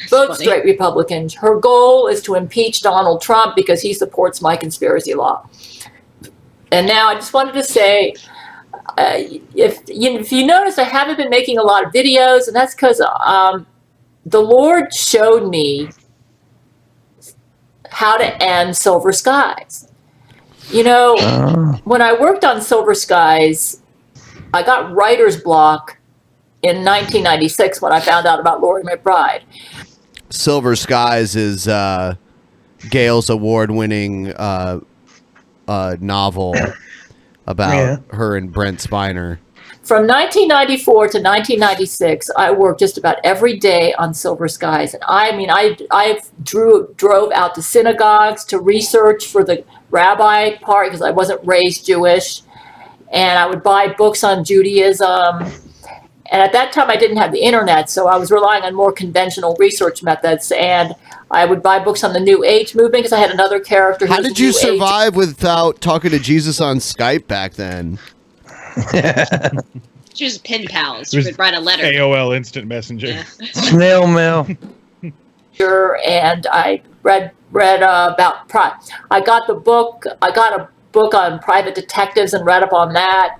Vote straight Republicans. Her goal is to impeach Donald Trump because he supports my conspiracy law. And now I just wanted to say, if you notice, I haven't been making a lot of videos, and that's because the Lord showed me how to end Silver Skies. You know, when I worked on Silver Skies, I got writer's block in 1996 when I found out about Lori McBride. Silver Skies is Gail's award-winning novel about her and Brent Spiner. From 1994 to 1996, I worked just about every day on Silver Skies. And I mean, I drove out to synagogues to research for the rabbi part because I wasn't raised Jewish. And I would buy books on Judaism. And at that time, I didn't have the internet, so I was relying on more conventional research methods. And I would buy books on the New Age movement because I had another character. How did you survive without talking to Jesus on Skype back then? She was pen pals. She would write a letter. AOL Instant Messenger. Yeah. Snail mail. And I read about I got a book on private detectives and read up on that.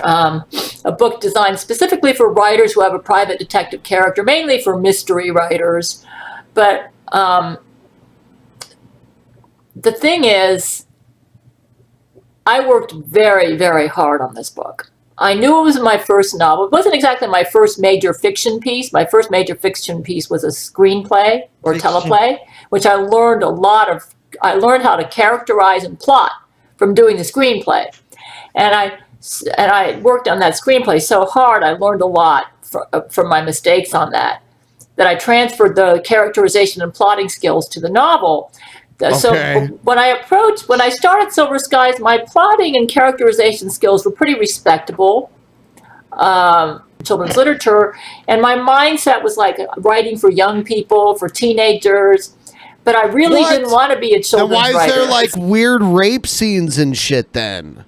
A book designed specifically for writers who have a private detective character, mainly for mystery writers. But the thing is, I worked very, very hard on this book. I knew it was my first novel. It wasn't exactly my first major fiction piece. My first major fiction piece was a screenplay or teleplay, which I learned I learned how to characterize and plot from doing the screenplay. And I worked on that screenplay so hard, I learned a lot from my mistakes on that I transferred the characterization and plotting skills to the novel. So when I started Silver Skies, my plotting and characterization skills were pretty respectable, children's literature, and my mindset was like writing for young people, for teenagers, but I really didn't want to be a children's writer. Then why is there like weird rape scenes and shit then?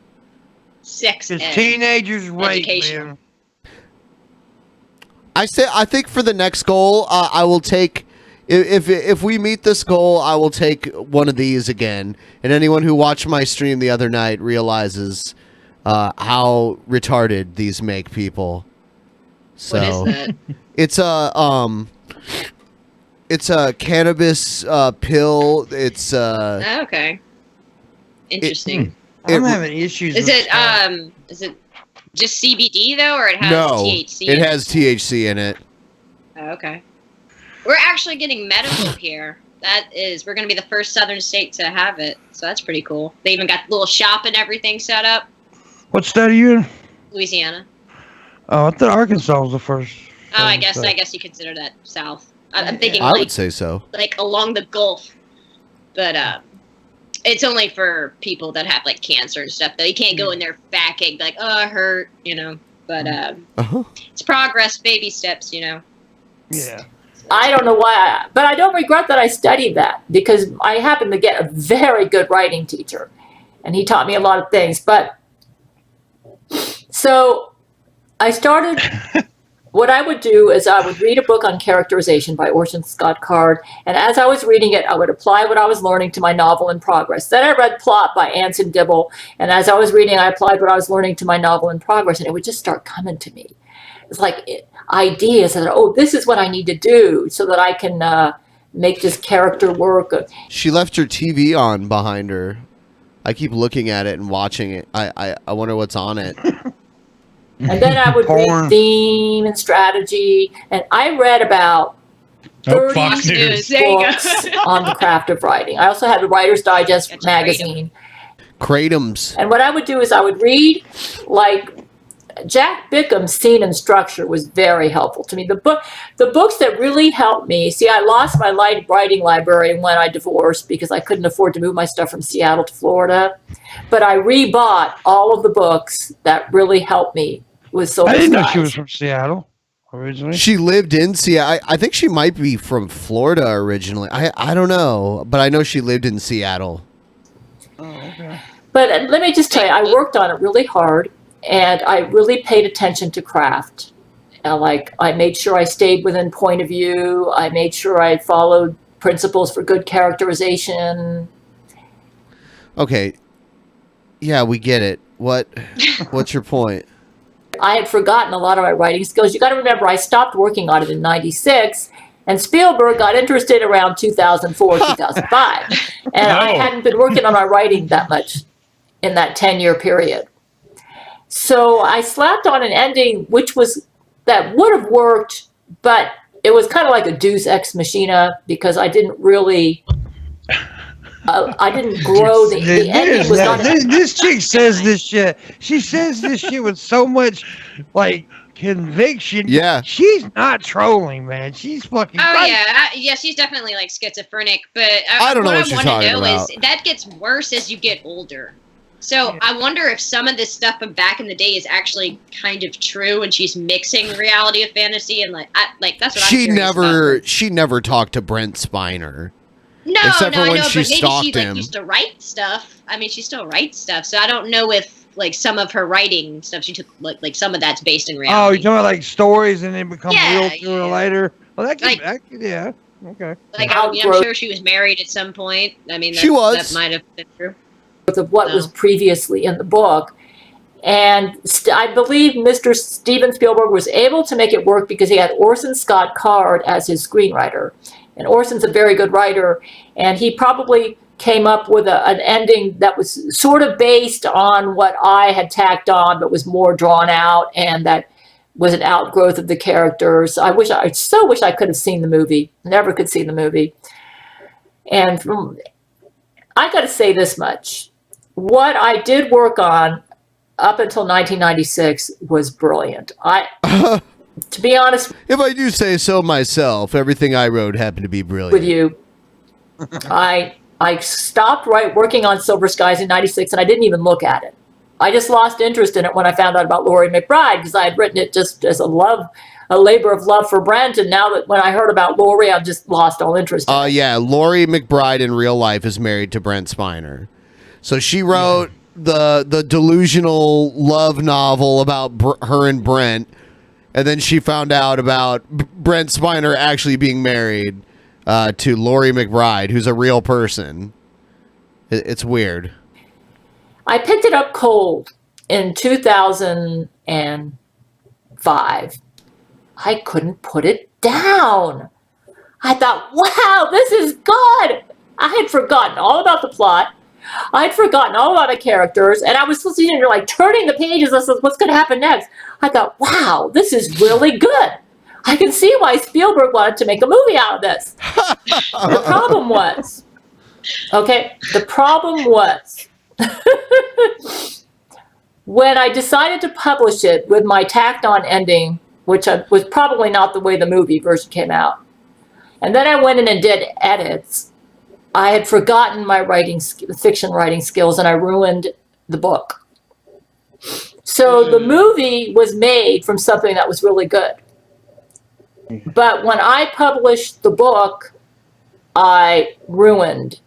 Sex ed. Teenagers rape, Education. man. I think for the next goal, I will take. If we meet this goal, I will take one of these again. And anyone who watched my stream the other night realizes how retarded these make people. So what is that? It's a cannabis pill. It's Okay. Interesting. I'm having issues. Is it just CBD though, or it has THC? It has THC in it. Oh, okay. We're actually getting medical here. We're going to be the first southern state to have it. So that's pretty cool. They even got a little shop and everything set up. What state are you in? Louisiana. Oh, I thought Arkansas was the first. Oh, I guess you consider that south. I'm thinking I would say so. Like along the Gulf. But it's only for people that have like cancer and stuff though. You can't go in there backache like, oh, I hurt, But it's progress, baby steps, Yeah. I don't know why, but I don't regret that I studied that because I happened to get a very good writing teacher. and he taught me a lot of things. But so I started, what I would do is I would read a book on characterization by Orson Scott Card, and as I was reading it, I would apply what I was learning to my novel in progress. Then I read Plot by Anson Dibble, and as I was reading, I applied what I was learning to my novel in progress, and it would just start coming to me. It's like ideas that, oh, this is what I need to do so that I can make this character work. She left her TV on behind her. I keep looking at it and watching it. I wonder what's on it. And then I would read theme and strategy. And I read about 30 Fox News. books on the craft of writing. I also had the Writer's Digest magazine. Kratom's. And what I would do is I would read, like, Jack Bickham's Scene and Structure was very helpful to me. The books that really helped me, see, I lost my writing library when I divorced because I couldn't afford to move my stuff from Seattle to Florida. But I rebought all of the books that really helped me with Silver I didn't know Skies. she was from Seattle originally. She lived in Seattle. I think she might be from Florida originally. I don't know, but I know she lived in Seattle. Oh, okay. But let me just tell you, I worked on it really hard, and I really paid attention to craft. I made sure I stayed within point of view. I made sure I followed principles for good characterization. Okay. Yeah, we get it. What's your point? I had forgotten a lot of my writing skills. You got to remember, I stopped working on it in '96, and Spielberg got interested around 2004, 2005. And I hadn't been working on my writing that much in that 10-year period. So I slapped on an ending that would have worked, but it was kind of like a Deus Ex Machina because I didn't really, I didn't grow. The ending was not. This chick says this shit. She says this shit with so much conviction. Yeah. She's not trolling, man. She's fucking. Oh yeah, she's definitely schizophrenic. But I don't know what I you're want to talking know about. is that gets worse as you get older. So I wonder if some of this stuff from back in the day is actually kind of true, and she's mixing reality of fantasy, and that's what She I'm curious about. she never talked to Brent Spiner. No, except for I when know, she but maybe stalked she him. used to write stuff. I mean, she still writes stuff, so I don't know if some of her writing stuff she took some of that's based in Oh, reality. you're talking about stories and then become real to her yeah. later. Well, that could, yeah, okay. I'm sure she was married at some point. I mean, She was. That might have been true. Of what was previously in the book. And I believe Mr. Steven Spielberg was able to make it work because he had Orson Scott Card as his screenwriter. And Orson's a very good writer, and he probably came up with an ending that was sort of based on what I had tacked on, but was more drawn out, and that was an outgrowth of the characters. I so wish I could have seen the movie. Never could see the movie. And I got to say this much. What I did work on up until 1996 was brilliant. To be honest, if I do say so myself, everything I wrote happened to be brilliant. With you, I stopped working on Silver Skies in '96, and I didn't even look at it. I just lost interest in it when I found out about Laurie McBride because I had written it just as a labor of love for Brent, and now that when I heard about Laurie, I've just lost all interest. Yeah, Laurie McBride in real life is married to Brent Spiner. So she wrote the delusional love novel about her and Brent, and then she found out about Brent Spiner actually being married to Laurie McBride, who's a real person. It's weird. I picked it up cold in 2005. I couldn't put it down. I thought, wow, this is good. I had forgotten all about the plot. I had forgotten all about the characters, and I was listening to turning the pages. I said, what's going to happen next? I thought, wow, this is really good. I can see why Spielberg wanted to make a movie out of this. The problem was, when I decided to publish it with my tacked on ending, which was probably not the way the movie version came out, and then I went in and did edits, I had forgotten my fiction writing skills, and I ruined the book. So the movie was made from something that was really good. But when I published the book, I ruined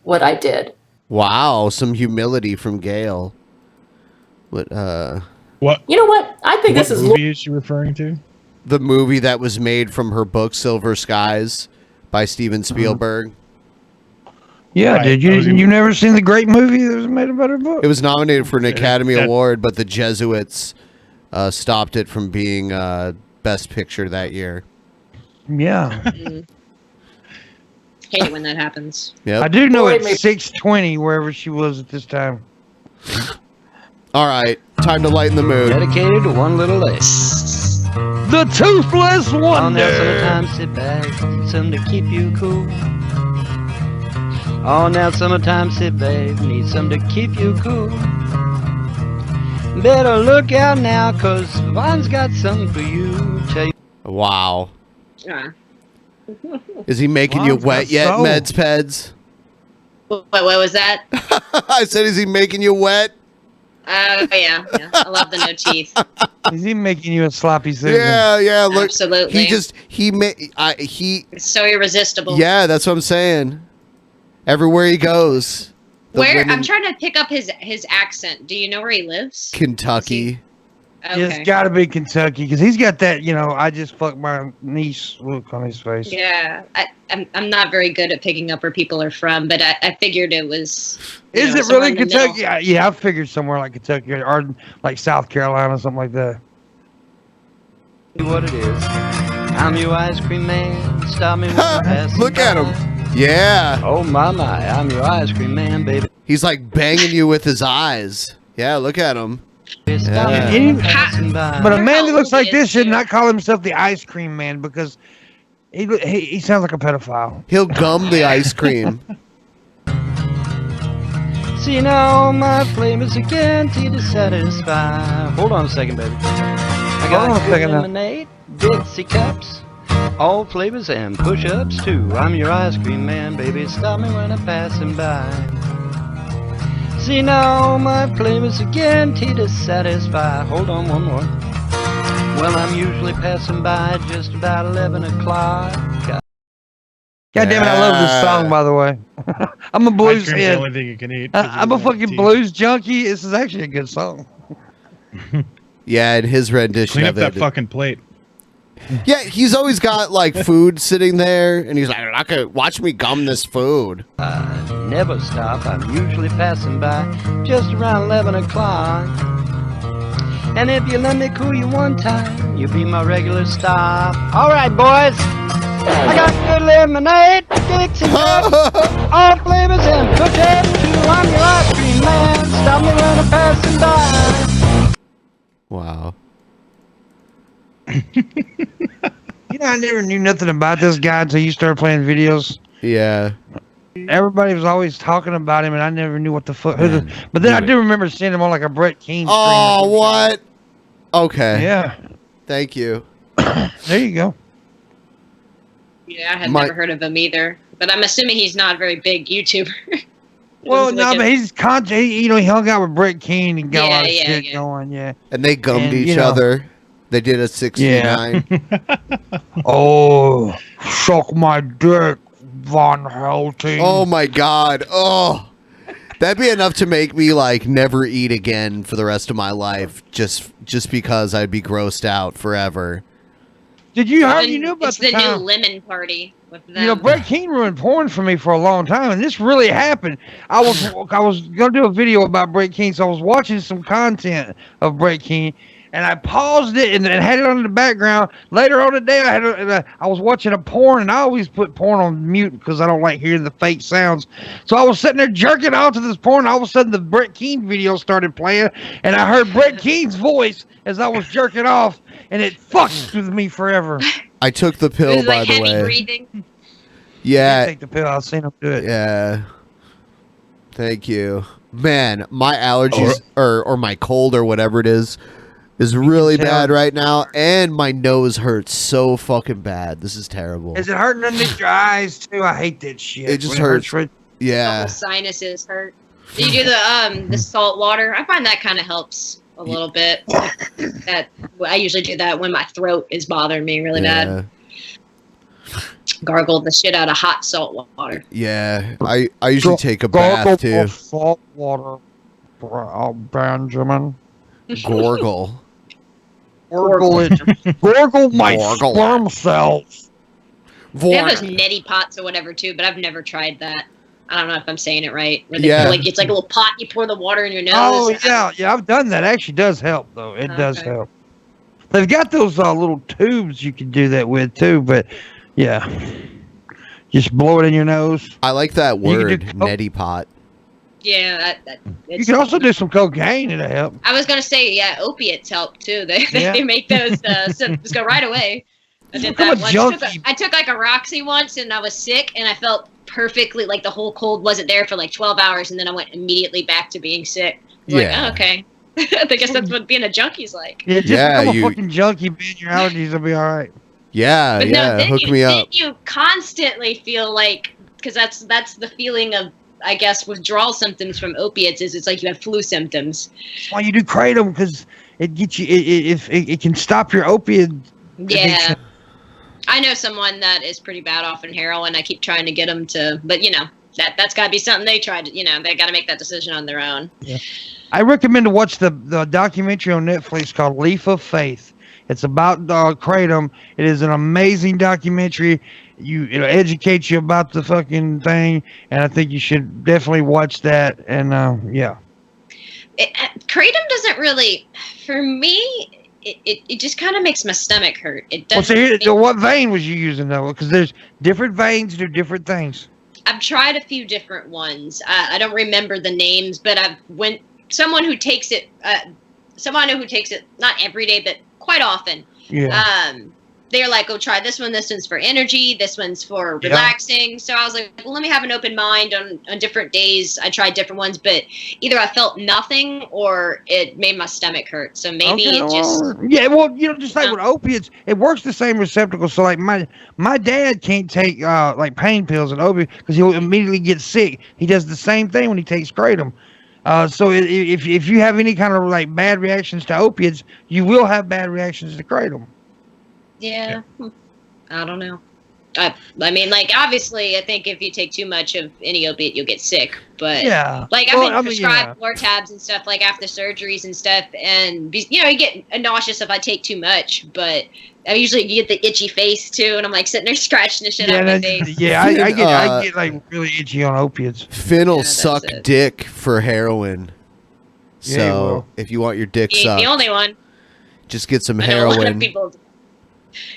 what I did. Wow, some humility from Gail. What? You know what? I think this is. What movie is she referring to? The movie that was made from her book Silver Skies by Steven Spielberg. Yeah, Right. did you never seen the great movie that was made about her book? It was nominated for an Academy Award, but the Jesuits stopped it from being Best Picture that year. Yeah. Hate it when that happens. Yep. I do know it's 6:20 wherever she was at this time. All right, time to lighten the mood. Dedicated to one little less. The Toothless Oh, Wonder. now summertime sit back, need something to keep you cool. Oh, now summertime sit back, need something to keep you cool. Better look out now, 'cause Vaughn's got something for you. Tell you. Wow. Yeah. Is he making you wet yet, Medspeds? What was that? I said, is he making you wet? Yeah. I love the no teeth. Is he making you a sloppy Susan? Yeah. Look, Absolutely. It's so irresistible. Yeah, that's what I'm saying. Everywhere he goes. I'm trying to pick up his accent. Do you know where he lives? Kentucky. Okay. It's got to be Kentucky because he's got that, I just fucked my niece look on his face. Yeah, I'm not very good at picking up where people are from, but I figured it was. Is it really Kentucky? Yeah, I figured somewhere like Kentucky or like South Carolina, something like that. What it is. I'm your ice cream man. Stop me when you're passing Look at him. by. Yeah. Oh my, I'm your ice cream man, baby. He's like banging you with his eyes. Yeah, look at him. Yeah. But a man that looks like this should not call himself the ice cream man because he sounds like a pedophile. He'll gum the ice cream. See now, my flame is guaranteed to satisfy. Hold on a second, baby. I got Hold on a second now. lemonade, Dixie cups, all flavors and push-ups too. I'm your ice cream man, baby. Stop me when I'm passing by. See now, my flame is guaranteed to satisfy. Hold on, one more. Well, I'm usually passing by just about 11 o'clock. God damn it, I love this song, by the way. I'm a blues Ice cream's the head. only thing you can eat. I'm a fucking blues junkie. This is actually a good song. Yeah, and his rendition Clean up of that it. fucking plate. Yeah, he's always got like food sitting there, and he's like, "I'm not gonna watch me gum this food." Never stop, I'm usually passing by just around 11 o'clock. And if you let me cool you one time, you'll be my regular stop. All right, boys. I got good lemonade, Dixie cups, all flavors and push-ups too. I'm your ice cream man. Stop me when I'm passing by. Wow. I never knew nothing about this guy until you started playing videos. Yeah. Everybody was always talking about him, and I never knew what the fuck. But then I do remember seeing him on like a Brett Keane stream. Oh, what? Okay. Yeah. Thank you. There you go. Yeah, I had never heard of him either. But I'm assuming he's not a very big YouTuber. Well, no, but he's he hung out with Brett Keane and got a lot of shit going. Yeah. And they gummed each other. They did a 69. Oh, suck my dick, Von Helton. Oh my God. Oh, that'd be enough to make me like never eat again for the rest of my life, just because I'd be grossed out forever. Did you knew about it's the new lemon party with them. Brett Keane ruined porn for me for a long time, and this really happened. I was gonna do a video about Brett Keane, so I was watching some content of Brett Keane, and I paused it and had it on in the background. Later on today, I was watching a porn, and I always put porn on mute because I don't like hearing the fake sounds. So I was sitting there jerking off to this porn, and all of a sudden the Brett Keane video started playing, and I heard Brett Keane's voice as I was jerking off, and it fucked with me forever. I took the pill, It was by like the heavy way. breathing. Yeah. Take the pill. I've seen him do it. Yeah. Thank you. Man, my allergies or my cold or whatever it is really bad right now, and my nose hurts so fucking bad. This is terrible. Is it hurting underneath your eyes too? I hate that shit. It just When hurts. right- Yeah. Sinuses hurt. Do you do the salt water? I find that kind of helps a little bit. I usually do that when my throat is bothering me really bad. gargle the shit out of hot salt water. Yeah, I usually take a bath too. Salt water, Benjamin. Gorgle. Gorgle it. Gorgle my sperm cells. They have those neti pots or whatever too, but I've never tried that. I don't know if I'm saying it right. Where they like it's like a little pot, you pour the water in your nose. Oh yeah, I've done that. Actually, does help though. It does help. They've got those little tubes you can do that with too, but yeah, just blow it in your nose. I like that word, neti pot. Yeah, you can also do some cocaine. It'll help. I was gonna say, yeah, opiates help too. They make those symptoms go right away. I did that once. I took like a Roxy once, and I was sick, and I felt perfectly like the whole cold wasn't there for like 12 hours, and then I went immediately back to being sick. I was like, oh, okay. I guess that's what being a junkie's like. Yeah, just become a fucking junkie, being your allergies will be all right. Yeah, but yeah, no, hook me up. Then you constantly feel like, because that's the feeling of, I guess, withdrawal symptoms from opiates is it's like you have flu symptoms. That's why you do kratom, because it gets you. It can stop your opiate. Yeah, I know someone that is pretty bad off in heroin. I keep trying to get them to, but that's got to be something they tried. They got to make that decision on their own. Yeah, I recommend to watch the documentary on Netflix called Leap of Faith. It's about kratom. It is an amazing documentary. It'll educate you about the fucking thing, and I think you should definitely watch that. And yeah, kratom doesn't really, for me, it just kind of makes my stomach hurt. It doesn't. Well, so what vein was you using though? Because there's different veins do different things. I've tried a few different ones. I don't remember the names, but someone who takes it not every day, but quite often. Yeah. They're like, oh, try this one. This one's for energy. This one's for relaxing. Yeah. So I was like, well, let me have an open mind on different days. I tried different ones, but either I felt nothing or it made my stomach hurt. So maybe it just... Yeah, well, just like with opiates, it works the same receptacle. So like my dad can't take like pain pills and opiates because he'll immediately get sick. He does the same thing when he takes kratom. So if you have any kind of like bad reactions to opiates, you will have bad reactions to kratom. Yeah, I don't know. I mean, like, obviously, I think if you take too much of any opiate, you'll get sick. But like, I've been prescribed floor tabs and stuff, like after surgeries and stuff, and you get nauseous if I take too much. But I usually get the itchy face too, and I'm like sitting there scratching the shit out of my face. Yeah, I get like really itchy on opiates. Finn will suck dick for heroin. Yeah, so if you want your dick He ain't sucked, the only one. just get some I know a lot of heroin. people.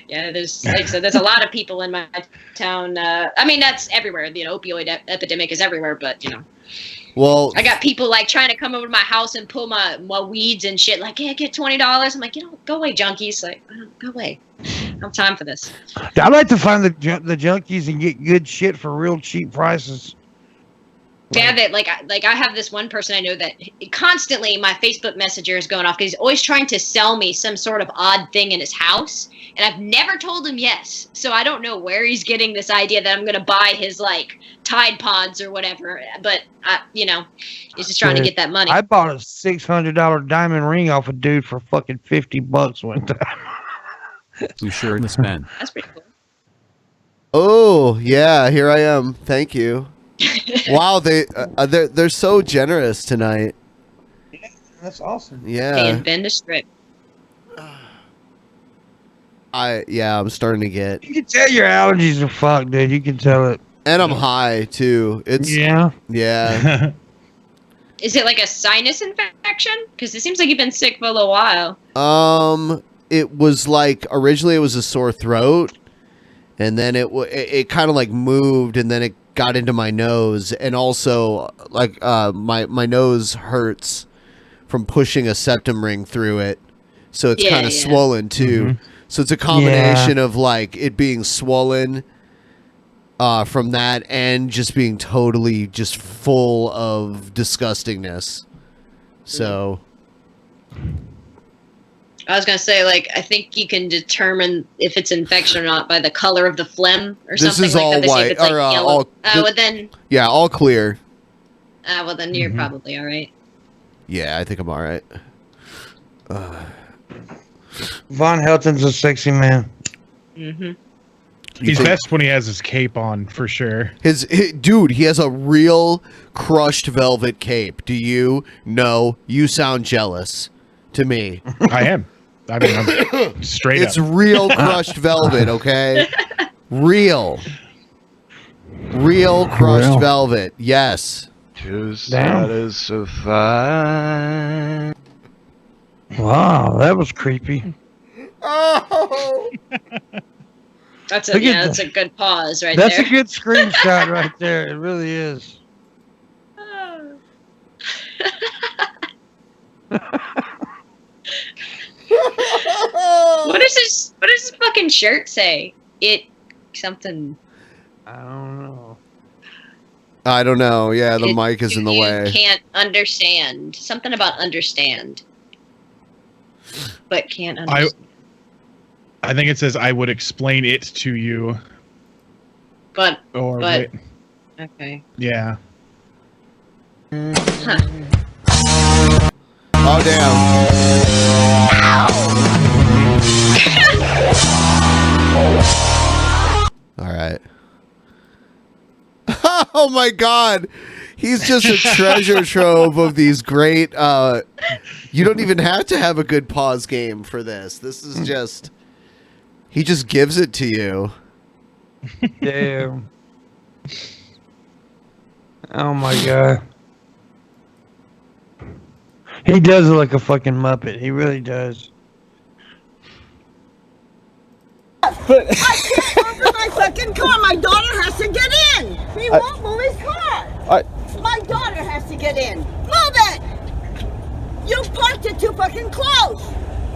Yeah, there's a lot of people in my town. I mean, that's everywhere. The opioid epidemic is everywhere, but Well, I got people like trying to come over to my house and pull my weeds and shit. Like, yeah, get $20. I'm like, go away, junkies. Like, go away. I don't have time for this. I'd like to find the junkies and get good shit for real cheap prices. Yeah, that like I have this one person I know that constantly my Facebook Messenger is going off because he's always trying to sell me some sort of odd thing in his house, and I've never told him yes. So I don't know where he's getting this idea that I'm going to buy his like Tide Pods or whatever. But he's just trying to get that money. I bought a $600 diamond ring off a dude for fucking $50 one time. Who sure to spend? That's pretty cool. Oh yeah, here I am. Thank you. Wow, they're so generous tonight. Yeah, that's awesome. Yeah. Paying Ben to strip. I'm starting to get. You can tell your allergies are fucked, dude. You can tell it. And I'm high too. It's yeah. Is it like a sinus infection? Because it seems like you've been sick for a little while. It was like originally it was a sore throat, and then it kind of like moved, and then it got into my nose, and also like my nose hurts from pushing a septum ring through it, so it's kind of swollen too. Mm-hmm. So it's a combination of like it being swollen from that and just being totally just full of disgustingness. So I was gonna say, like, I think you can determine if it's infection or not by the color of the phlegm or something. This is like all that. They say white. if it's like yellow. Well then. Yeah, all clear. Well then you're probably all right. Yeah, I think I'm all right. Von Helton's a sexy man. Mm-hmm. He's best when he has his cape on, for sure. Dude, he has a real crushed velvet cape. Do you? No. You sound jealous to me. I am. I mean, I'm straight up. It's real crushed velvet, okay? Real crushed velvet. Yes. Damn. Satisfied. Wow, that was creepy. Oh. That's Look at that's a good pause right That's there. a good screenshot right there. It really is. What does this fucking shirt say? It something. I don't know. I don't know. Yeah, the mic is in the way. Can't understand. Something about understand. But can't understand. I think it says I would explain it to you. But wait. Okay. Yeah. Huh. Oh damn. All right. Oh my god. He's just a treasure trove of these great you don't even have to have a good pause game for this. This is just he just gives it to you. Damn. Oh my god. He does look like a fucking Muppet. He really does. But I can't move my fucking car. My daughter has to get in. He won't move his car. My daughter has to get in. Move it. You parked it too fucking close.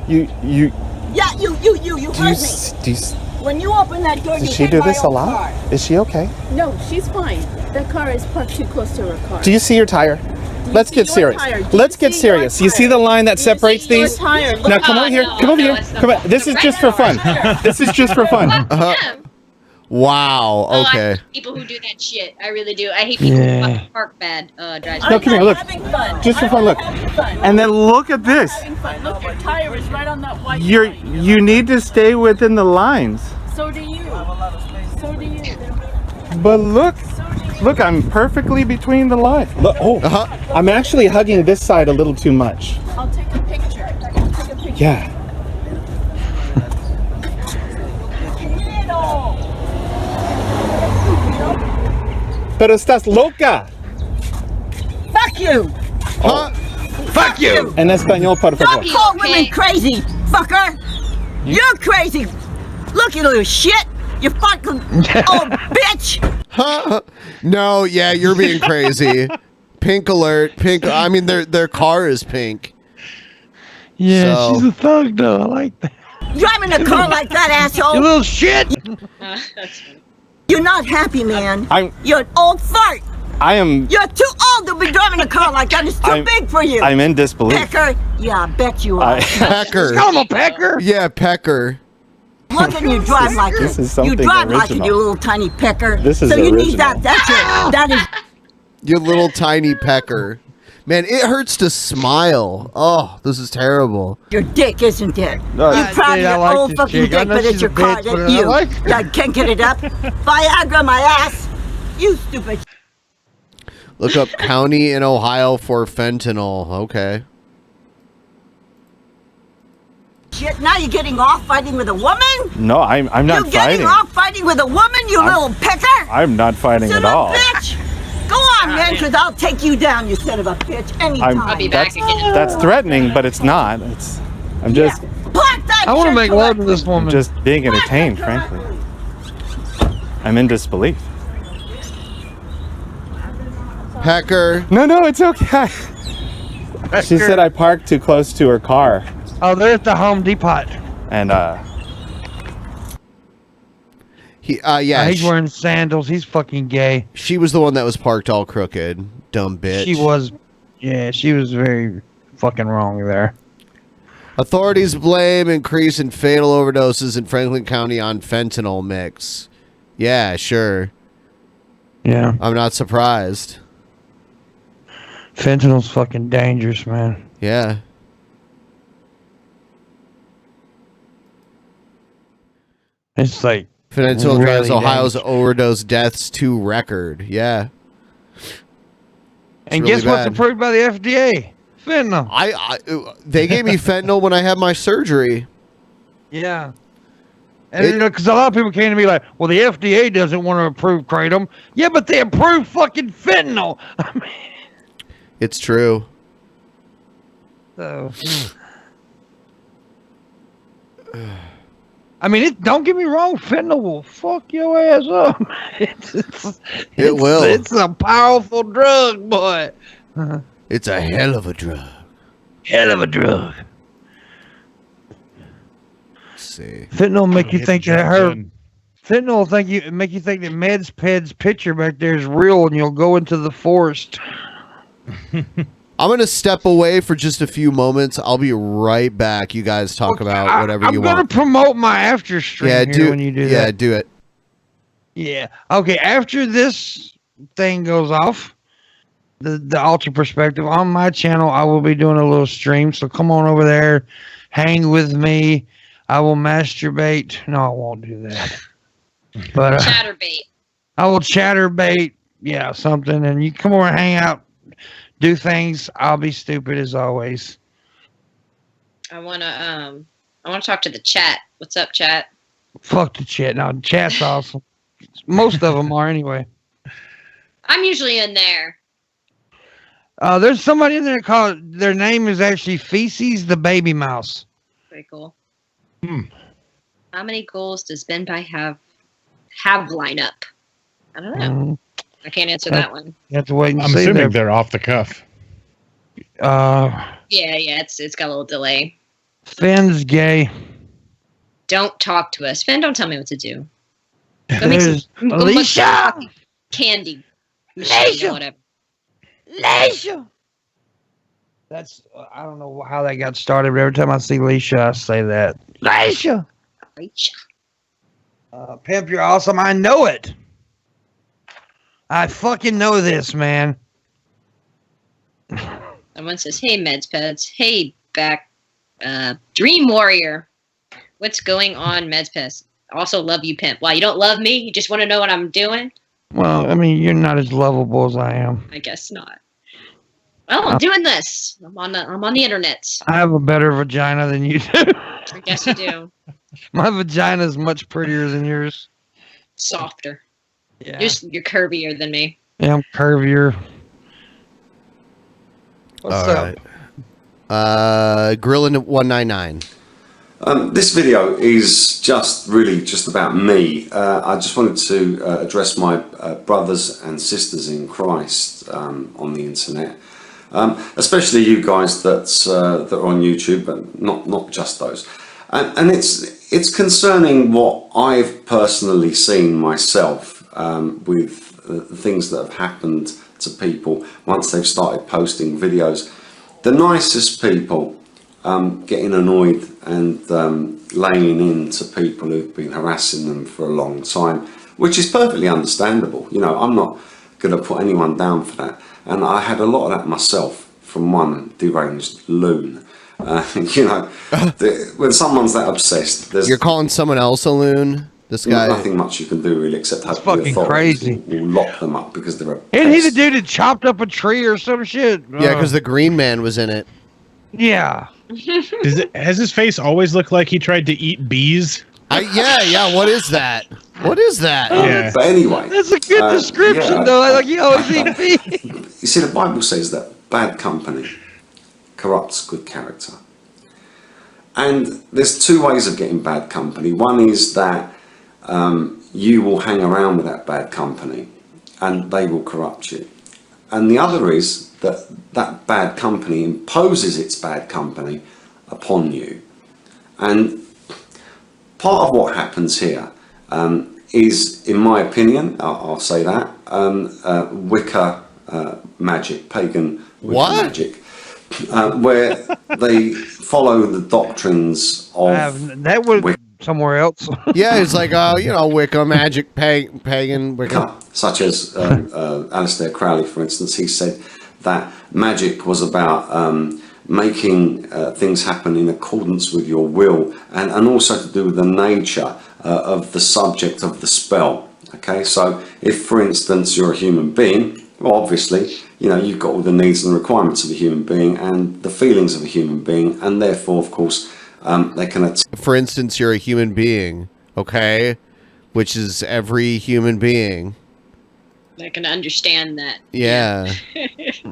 You. Yeah, you heard me. When you open that door, Does you she hit do my this a old lot? car. Is she okay? No, she's fine. That car is parked too close to her car. Do you see your tire? Let's get serious. Let's get serious. You see the line that separates these? Now come over here. Come over here. Come on. This is just for fun. This is just for fun. Wow. Oh, Okay. I hate people who do that shit. I really do. I hate people who fucking park bad. Drives. No, come here. Look. Just for fun. Look. And then look at this. Look, your tire is right on that white You need to stay within the lines. So do you. So do you. But look, I'm perfectly between the lines. Look, I'm actually hugging this side a little too much. I'll take a picture. Yeah. Pero estás loca. Fuck you. Fuck you. En español, por favor. Don't call women crazy, fucker. You're crazy. Look, you little shit. You fucking old bitch. No, yeah, you're being crazy. Pink alert. Pink. I mean, their car is pink. Yeah, So- she's a thug though. I like that. Driving a car like that, asshole. You little shit. You're not happy, man. I'm- You're an old fart. I am. You're too old to be driving a car like that. It's too big for you. I'm in disbelief. Pecker. Yeah, I bet you are. Pecker. Call him a pecker. Yeah, Pecker. Look at you drive like This it. is something You drive like it, original. you little tiny pecker. This is so you need original. that. That's it. That is. You little tiny pecker. Man, it hurts to smile. Oh, this is terrible. Your dick, isn't it? No, You're proud dude, of I your like old this fucking chick. I dick, know but it's she's your a car, bitch, that's but I you. like her. I can't get it up. Viagra my ass. You stupid. Look up county in Ohio for fentanyl. Okay. Shit, now you're getting off fighting with a woman? No, I'm not You're getting fighting. off fighting with a woman, you little pecker? I'm not fighting Son at of a all. bitch! Go on, man, because I'll take you down, you son of a bitch, anytime. That's threatening, but it's not. I'm just. Park that I want to shit make love to this woman. I'm just being entertained, frankly. I'm in disbelief. Pecker. No, it's okay. She said I parked too close to her car. Oh, they're at the Home Depot. And yeah. He's wearing sandals. He's fucking gay. She was the one that was parked all crooked. Dumb bitch. She was. Yeah, she was very fucking wrong there. Authorities blame increase in fatal overdoses in Franklin County on fentanyl mix. Yeah, sure. Yeah. I'm not surprised. Fentanyl's fucking dangerous, man. Yeah. It's like Fentanyl drives Really Ohio's dangerous. overdose deaths to record. Yeah. And really guess what's bad. approved by the FDA? Fentanyl. They gave me fentanyl when I had my surgery. Yeah. And because a lot of people came to me like, well, the FDA doesn't want to approve kratom. Yeah, but they approve fucking fentanyl. It's true. So, I mean, don't get me wrong. Fentanyl will fuck your ass up. It will. It's a powerful drug, boy. It's a hell of a drug. Hell of a drug. Let's see. Fentanyl make you Hit think the that drugs her. in. Fentanyl make you think that Medsped's picture back there is real, and you'll go into the forest. I'm going to step away for just a few moments. I'll be right back. You guys talk about whatever you I'm gonna want. promote my after stream here when you do that. Yeah, do it. Yeah. Okay. After this thing goes off, the Ultra Perspective on my channel, I will be doing a little stream. So come on over there, hang with me. I will masturbate. No, I won't do that. But Chatterbait. I will chatterbait. Yeah, something. And you come over and hang out, do things. I'll be stupid as always. I wanna talk to the chat. What's up, chat? Fuck the chat. No, the chat's awesome. Most of them are anyway. I'm usually in there. There's somebody in there called. Their name is actually Feces the Baby Mouse. Very cool. How many goals does Benpai have line up? I don't know. I can't answer that one. You have to wait and I'm see. assuming they're off the cuff. Yeah, it's got a little delay. Finn's gay. Don't talk to us, Finn. Don't tell me what to do. Go make There's some, go Alicia. look for candy. Machine or whatever. Leisha. That's I don't know how that got started, but every time I see Leisha, I say that. Leisha. Pimp, you're awesome. I know it. I fucking know this, man. Someone says, "Hey, Medspeds. Hey, back, Dream Warrior. What's going on, Medspeds? Also love you, Pimp. Wow, you don't love me? You just want to know what I'm doing? Well, I mean, you're not as lovable as I am. I guess not. Well, I'm doing this. I'm on the internet. I have a better vagina than you do. I guess you do. My vagina is much prettier than yours. Softer. Yeah. You're curvier than me. Yeah, I'm curvier. What's All right. Grillin 199. This video is just about me. I just wanted to address my brothers and sisters in Christ on the internet, especially you guys that are on YouTube, but not just those. And it's concerning what I've personally seen myself with the things that have happened to people once they've started posting videos. The nicest people getting annoyed and laying into people who've been harassing them for a long time, which is perfectly understandable. You know, I'm not going to put anyone down for that. And I had a lot of that myself from one deranged loon. You know, when someone's that obsessed, You're calling someone else a loon? This guy. Nothing much you can do really, except have fucking crazy. Will lock them up because they're a Isn't he the dude that chopped up a tree or some shit? Yeah, because the Green Man was in it. Yeah. Has his face always looked like he tried to eat bees? Yeah. What is that? What is that? Yeah. But anyway, that's a good description, though. Like he always eat bees. You see, the Bible says that bad company corrupts good character. And there's two ways of getting bad company. One is that you will hang around with that bad company and they will corrupt you. And the other is that bad company imposes its bad company upon you. And part of what happens here is, in my opinion, I'll say that, Wicca magic, pagan Wicca magic, where they follow the doctrines of that would somewhere else. Yeah, it's like Wicca magic, pagan Wicca, such as Aleister Crowley, for instance. He said that magic was about making things happen in accordance with your will, and also to do with the nature of the subject of the spell. Okay, so if, for instance, you're a human being, well, obviously, you know, you've got all the needs and requirements of a human being and the feelings of a human being, and therefore, of course, they can... For instance, you're a human being, okay? Which is every human being. I can understand that. Yeah.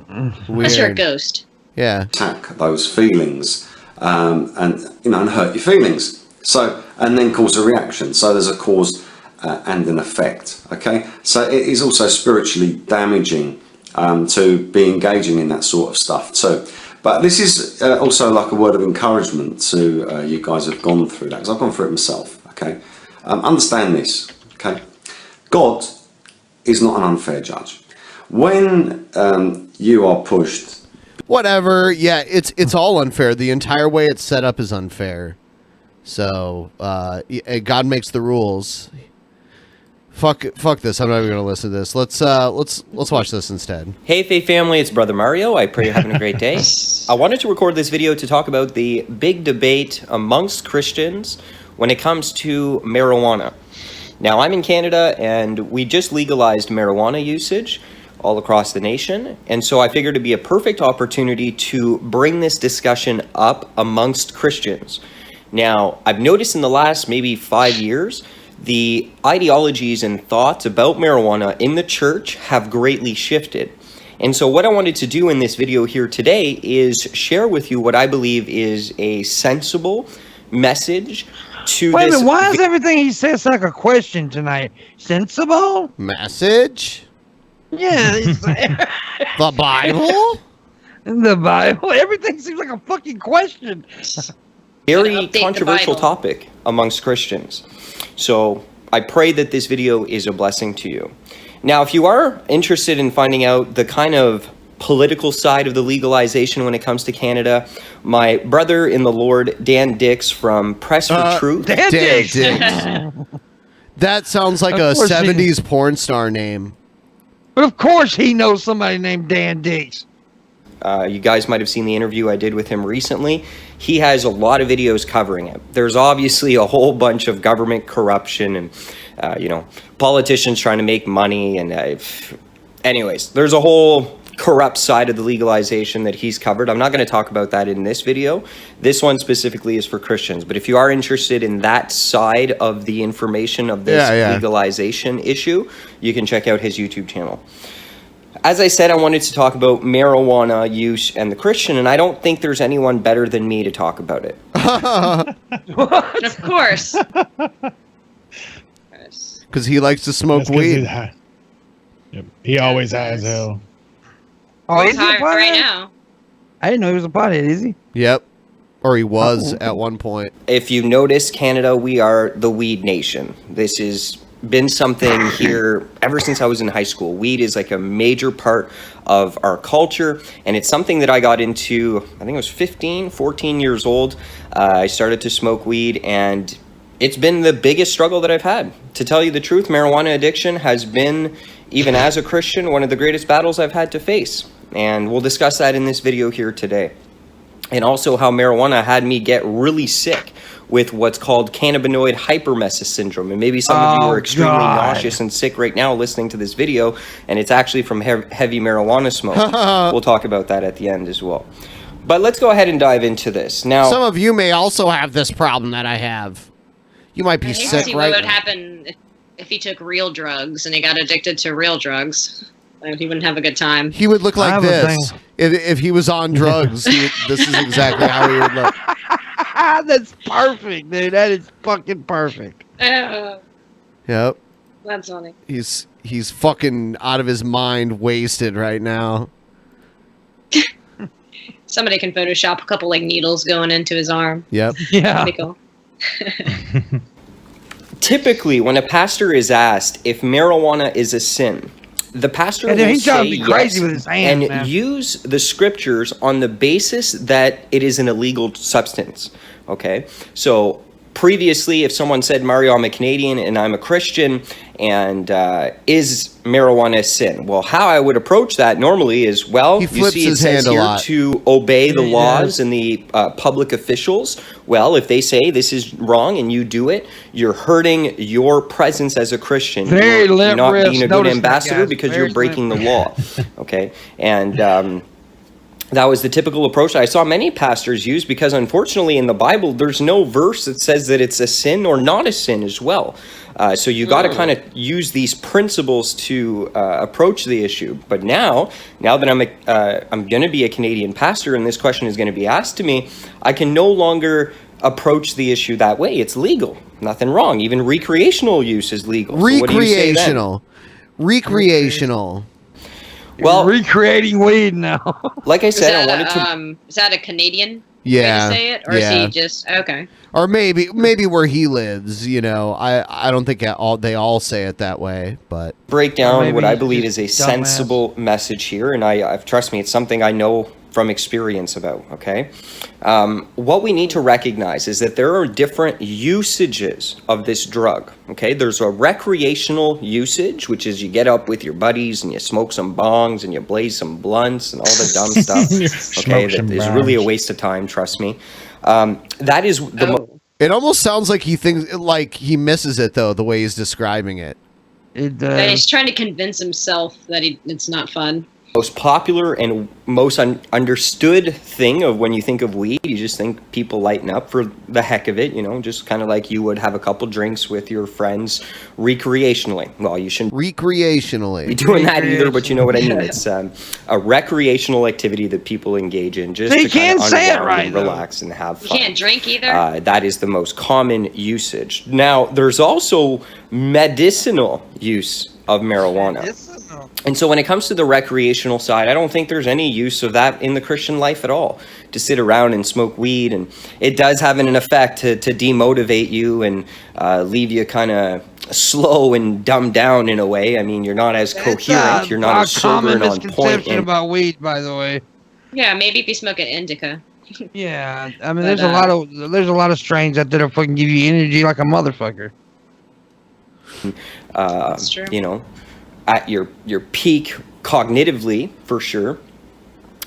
Unless you're a ghost. Yeah. Attack those feelings and, you know, and hurt your feelings. So, and then cause a reaction. So there's a cause and an effect, okay? So it is also spiritually damaging to be engaging in that sort of stuff too. But this is also like a word of encouragement to you guys who've gone through that, because I've gone through it myself, okay? Understand this, okay? God is not an unfair judge. When you are pushed... Whatever, yeah, it's all unfair. The entire way it's set up is unfair. So, God makes the rules. Fuck this. I'm not even going to listen to this. Let's watch this instead. Hey, Faith family, it's Brother Mario. I pray you're having a great day. I wanted to record this video to talk about the big debate amongst Christians when it comes to marijuana. Now, I'm in Canada, and we just legalized marijuana usage all across the nation, and so I figured it'd be a perfect opportunity to bring this discussion up amongst Christians. Now, I've noticed in the last maybe 5 years, the ideologies and thoughts about marijuana in the church have greatly shifted. And so what I wanted to do in this video here today is share with you what I believe is a sensible message to Wait a this... minute, why is everything he says like a question tonight? Sensible? Message? Yeah. The Bible? The Bible? Everything seems like a fucking question. Very controversial topic amongst Christians. So I pray that this video is a blessing to you. Now, if you are interested in finding out the kind of political side of the legalization when it comes to Canada, my brother in the Lord, Dan Dix from Press for Truth. Dan Dix. That sounds like a 70s porn star name. But of course he knows somebody named Dan Dix. You guys might have seen the interview I did with him recently. He has a lot of videos covering it. There's obviously a whole bunch of government corruption and, you know, politicians trying to make money. And anyways, there's a whole corrupt side of the legalization that he's covered. I'm not going to talk about that in this video. This one specifically is for Christians. But if you are interested in that side of the information of this legalization issue, you can check out his YouTube channel. As I said, I wanted to talk about marijuana use and the Christian, and I don't think there's anyone better than me to talk about it. Of course. Because he likes to smoke weed. Yep. He always has, hell. Oh, He's is he a high right pothead? now. I didn't know he was a pothead, is he? Yep. Or he was at one point. If you notice, Canada, we are the weed nation. This has been something here ever since I was in high school. Weed is like a major part of our culture, and it's something that I got into, I think I was 14 years old. I started to smoke weed, and it's been the biggest struggle that I've had. To tell you the truth, marijuana addiction has been, even as a Christian, one of the greatest battles I've had to face. And we'll discuss that in this video here today. And also how marijuana had me get really sick with what's called cannabinoid hyperemesis syndrome. And maybe some of you are extremely nauseous and sick right now listening to this video, and it's actually from heavy marijuana smoke. We'll talk about that at the end as well. But let's go ahead and dive into this. Now, some of you may also have this problem that I have. You might be sick see right what would now. happen if he took real drugs and he got addicted to real drugs. He wouldn't have a good time. He would look like this. If he was on drugs, this is exactly how he would look. That's perfect, dude. That is fucking perfect. Yep. That's funny. He's fucking out of his mind, wasted right now. Somebody can Photoshop a couple like needles going into his arm. Yep. Yeah. Pretty cool. typically, when a pastor is asked if marijuana is a sin, the pastor will say yes with his hands, and man. use the scriptures on the basis that it is an illegal substance. Okay, so previously, if someone said, Mario, I'm a Canadian and I'm a Christian, and is marijuana a sin? Well, how I would approach that normally is, well, you see it says here to obey the laws and the public officials. Well, if they say this is wrong and you do it, you're hurting your presence as a Christian. You're not being a good ambassador because you're breaking the law. Okay? And that was the typical approach I saw many pastors use, because unfortunately in the Bible, there's no verse that says that it's a sin or not a sin as well. So you got to kind of use these principles to approach the issue. But now that I'm going to be a Canadian pastor and this question is going to be asked to me, I can no longer approach the issue that way. It's legal. Nothing wrong. Even recreational use is legal. Recreational. Well, recreating weed now. Like I said, I wanted to. Is that a Canadian Yeah. way to say it, or is he just okay? Or maybe where he lives, you know. I don't think they all say it that way, but break down what I believe is a sensible message here, and I've trust me, it's something I know from experience about. Okay, what we need to recognize is that there are different usages of this drug. Okay, there's a recreational usage, which is you get up with your buddies and you smoke some bongs and you blaze some blunts and all the dumb stuff. Okay, that is really a waste of time. Trust me. That is the. It almost sounds like he thinks like he misses it though, the way he's describing it. Yeah, he's trying to convince himself that it's not fun. Most popular and most understood thing of when you think of weed, you just think people lighten up for the heck of it, you know, just kind of like you would have a couple drinks with your friends recreationally. Well, you shouldn't recreationally be doing that either, but you know what I mean. It's a recreational activity that people engage in just to kind of unwind and relax and have fun. You can't drink either. That is the most common usage. Now, there's also medicinal use of marijuana. And so when it comes to the recreational side, I don't think there's any use of that in the Christian life at all, to sit around and smoke weed. And it does have an effect to demotivate you and leave you kind of slow and dumbed down in a way. I mean, you're not as coherent, you're not as sober and on point. About weed, by the way. Yeah, maybe if you smoke an indica. Yeah, I mean, there's a lot of strains out there that fucking give you energy like a motherfucker. That's true. You know, at your peak cognitively, for sure.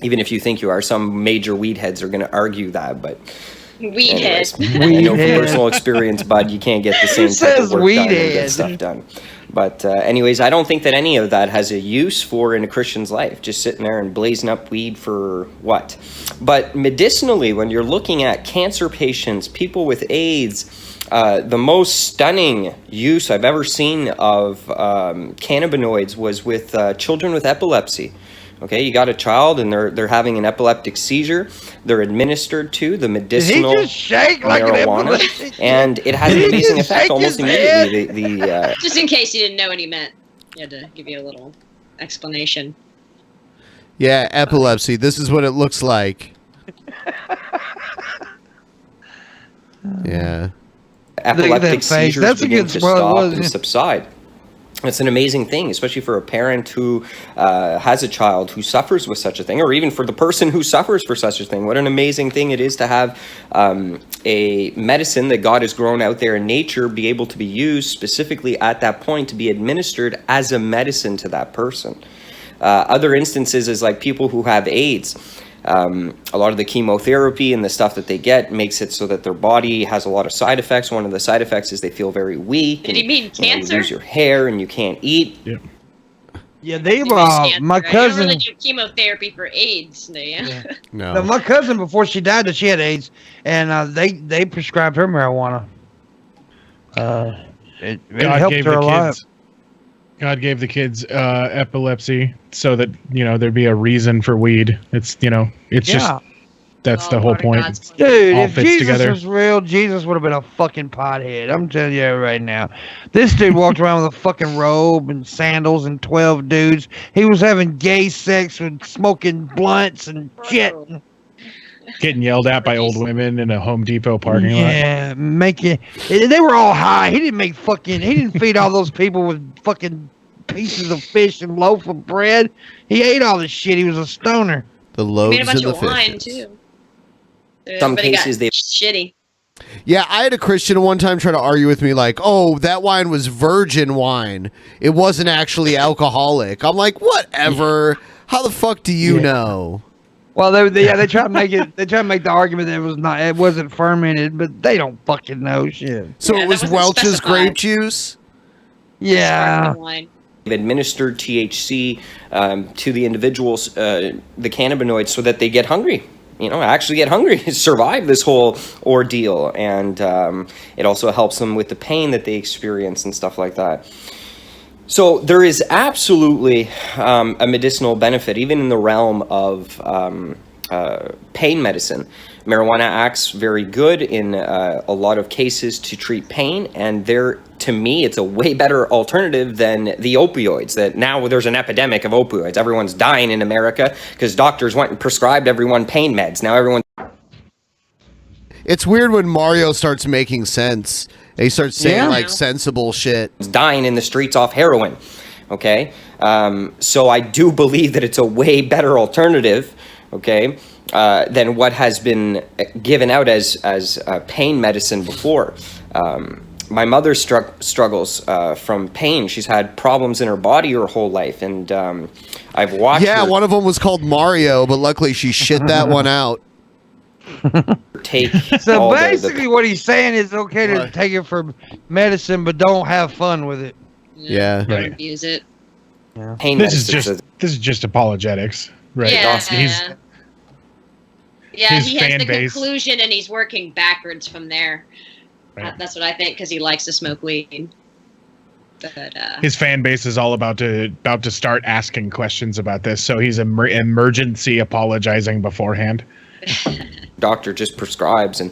Even if you think you are, some major weed heads are going to argue that. But weed heads. I know from personal experience, bud, you can't get the same type of work done and get stuff done. But anyways, I don't think that any of that has a use for in a Christian's life, just sitting there and blazing up weed for what? But medicinally, when you're looking at cancer patients, people with AIDS, the most stunning use I've ever seen of cannabinoids was with children with epilepsy. Okay, you got a child and they're having an epileptic seizure. They're administered to the medicinal marijuana, and it has an amazing effect almost immediately. Just in case you didn't know what he meant, you had to give you a little explanation. Yeah, epilepsy. This is what it looks like. Yeah. Epileptic seizures begin to stop and subside. It's an amazing thing, especially for a parent who has a child who suffers with such a thing, or even for the person who suffers for such a thing. What an amazing thing it is to have a medicine that God has grown out there in nature be able to be used specifically at that point to be administered as a medicine to that person. Other instances is like people who have AIDS. A lot of the chemotherapy and the stuff that they get makes it so that their body has a lot of side effects. One of the side effects is they feel very weak. Did he mean cancer? You lose your hair and you can't eat. Yeah, they my cousin. I don't really do chemotherapy for AIDS. Yeah. No. My cousin, before she died, she had AIDS, and they prescribed her marijuana. It helped her a lot. God gave the kids epilepsy so that, you know, there'd be a reason for weed. It's, you know, it's just, that's the whole point. Dude, if Jesus was real, Jesus would have been a fucking pothead. I'm telling you right now. This dude walked around with a fucking robe and sandals and 12 dudes. He was having gay sex with smoking blunts and shit. Getting yelled at by old women in a Home Depot parking lot. Yeah, they were all high. He didn't feed all those people with fucking pieces of fish and loaf of bread. He ate all this shit. He was a stoner. The loaves he made a bunch and of the wine fishes. too. Some cases they shitty. Yeah, I had a Christian one time try to argue with me like, oh, that wine was virgin wine. It wasn't actually alcoholic. I'm like, whatever. How the fuck do you know? Well, they try to make it. They try to make the argument that it wasn't fermented, but they don't fucking know shit. So it was Welch's grape juice? Yeah. Administered THC to the individuals, the cannabinoids, so that they get hungry. Actually get hungry, survive this whole ordeal, and it also helps them with the pain that they experience and stuff like that. So there is absolutely a medicinal benefit, even in the realm of pain medicine. Marijuana acts very good in a lot of cases to treat pain, and to me, it's a way better alternative than the opioids. That now there's an epidemic of opioids. Everyone's dying in America because doctors went and prescribed everyone pain meds. Now everyone. It's weird when Mario starts making sense. He starts saying like sensible shit. Dying in the streets off heroin. Okay, so I do believe that it's a way better alternative. Okay. Than what has been given out as pain medicine before. My mother struggles from pain. She's had problems in her body her whole life, and I've watched. Yeah, one of them was called Mario, but luckily she shit that one out. So basically, what he's saying is okay to take it for medicine, but don't have fun with it. Yeah, Don't abuse it. Yeah. Pain This is just apologetics, right? Yeah. His He has fan the base- conclusion, and he's working backwards from there. That's what I think, because he likes to smoke weed. But His fan base is all about to start asking questions about this, so he's emergency apologizing beforehand. Doctor just prescribes, and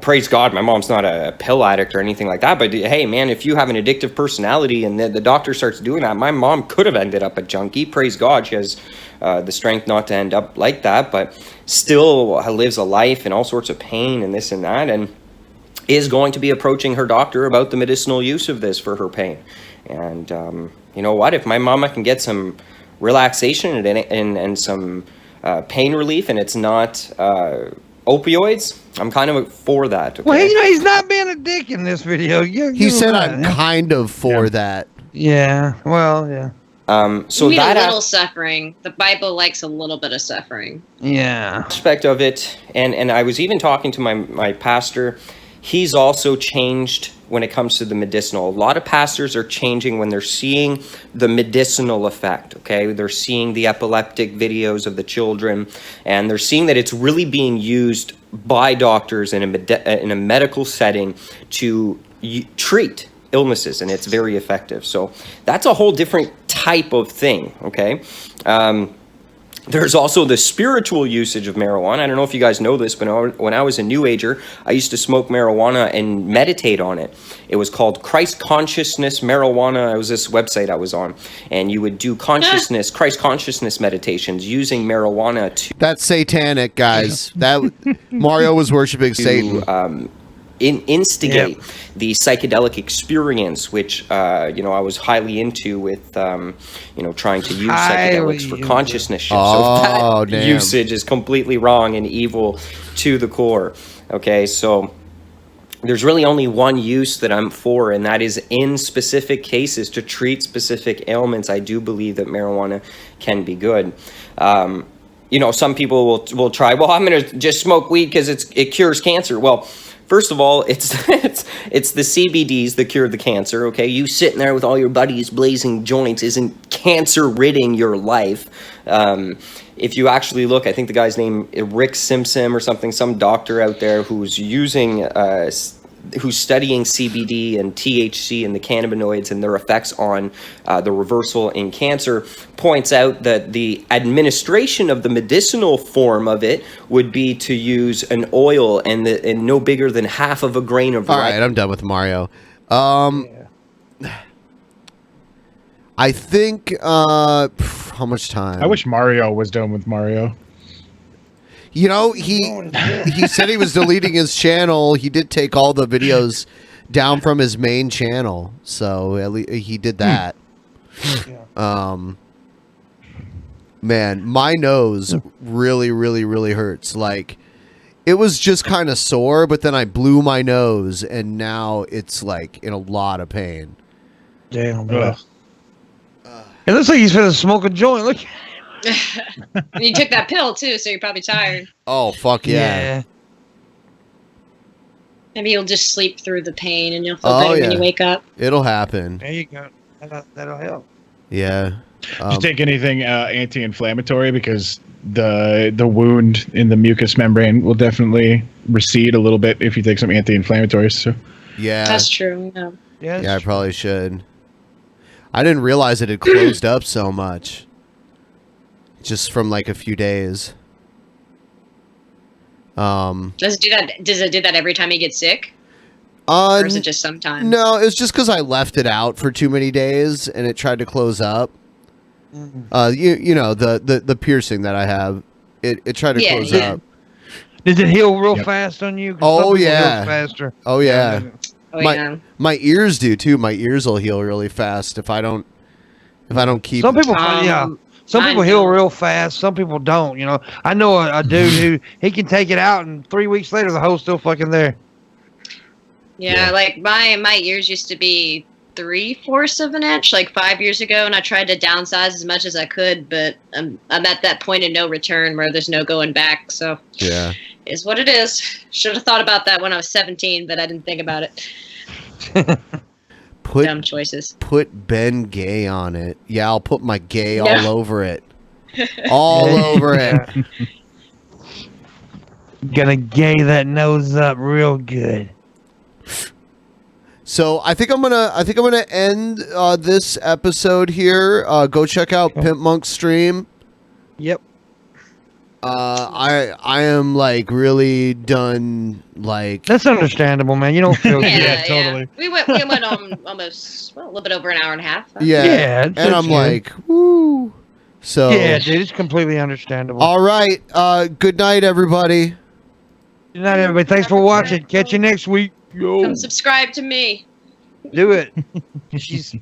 praise God, my mom's not a pill addict or anything like that. But hey, man, if you have an addictive personality and the doctor starts doing that, my mom could have ended up a junkie. Praise God, she has the strength not to end up like that, but still lives a life in all sorts of pain and this and that, and is going to be approaching her doctor about the medicinal use of this for her pain. And you know what? If my mama can get some relaxation and some pain relief, and it's not opioids, I'm kind of for that. Okay? Well, he's not being a dick in this video. He said I'm kind of for that. Yeah. Well, yeah. So you need that a little suffering. The Bible likes a little bit of suffering. Yeah. aspect of it, and I was even talking to my pastor. He's also changed when it comes to the medicinal. A lot of pastors are changing when they're seeing the medicinal effect, okay? They're seeing the epileptic videos of the children, and they're seeing that it's really being used by doctors in a medical setting to treat illnesses, and it's very effective. So that's a whole different type of thing, okay? There's also the spiritual usage of marijuana. I don't know if you guys know this, but when I was a New Ager, I used to smoke marijuana and meditate on it. It was called Christ Consciousness Marijuana. It was this website I was on. And you would do Christ consciousness meditations using marijuana to... That's satanic, guys. That Mario was worshiping Satan. Instigate the psychedelic experience, which I was highly into with trying to use psychedelics for consciousness shift. So that usage is completely wrong and evil to the core. Okay, so there's really only one use that I'm for, and that is in specific cases to treat specific ailments. I do believe that marijuana can be good. Some people will try, well, I'm going to just smoke weed because it cures cancer. Well, first of all, it's the CBDs that cure the cancer, okay? You sitting there with all your buddies blazing joints isn't cancer-ridding your life. If you actually look, I think the guy's name Rick Simpson or something, some doctor out there who's who's studying CBD and THC and the cannabinoids and their effects on the reversal in cancer, points out that the administration of the medicinal form of it would be to use an oil and no bigger than half of a grain of rice. All right, I'm done with Mario. I think how much time? I wish Mario was done with Mario. You know, he said he was deleting his channel. He did take all the videos down from his main channel, so at least he did that. Man, my nose really, really, really hurts. Like, it was just kind of sore, but then I blew my nose, and now it's like in a lot of pain. Damn, bro. It looks like he's gonna smoke a joint. Look. And you took that pill too, so you're probably tired. Oh, fuck yeah. Maybe you'll just sleep through the pain and you'll feel better when you wake up. It'll happen. There you go. That'll help. Yeah. Did you take anything anti-inflammatory, because the wound in the mucous membrane will definitely recede a little bit if you take some anti-inflammatories. So. Yeah. That's true. Yeah. Yeah, I probably should. I didn't realize it had closed up so much. Just from like a few days. Does it do that? Does it do that every time you get sick? Or is it just sometimes? No, it's just because I left it out for too many days and it tried to close up. You know the piercing that I have, it tried to close up. Does it heal real fast on you? 'Cause some Oh people yeah. heal faster. Oh yeah. Oh, yeah. My ears do too. My ears will heal really fast if I don't keep. Some people, some people heal real fast. Some people don't. You know, I know a dude who he can take it out, and 3 weeks later the hole's still fucking there. Yeah, like my ears used to be 3/4 of an inch like 5 years ago, and I tried to downsize as much as I could, but I'm at that point of no return where there's no going back. So yeah, is what it is. Should have thought about that when I was 17, but I didn't think about it. Dumb choices. Put Ben Gay on it. Yeah, I'll put my gay all over it. All over it. Gonna gay that nose up real good. So I think I'm gonna end this episode here. Go check out Pimpmonk's stream. Yep. I am like really done. Like that's understandable, man. You don't feel good. Yeah, totally. We went on almost a little bit over an hour and a half. Huh? Yeah, and I'm like, woo. So yeah, dude, it's completely understandable. All right. Good night, everybody. Good night, everybody. Thanks for watching. Catch you next week. Yo. Come subscribe to me. Do it. She's.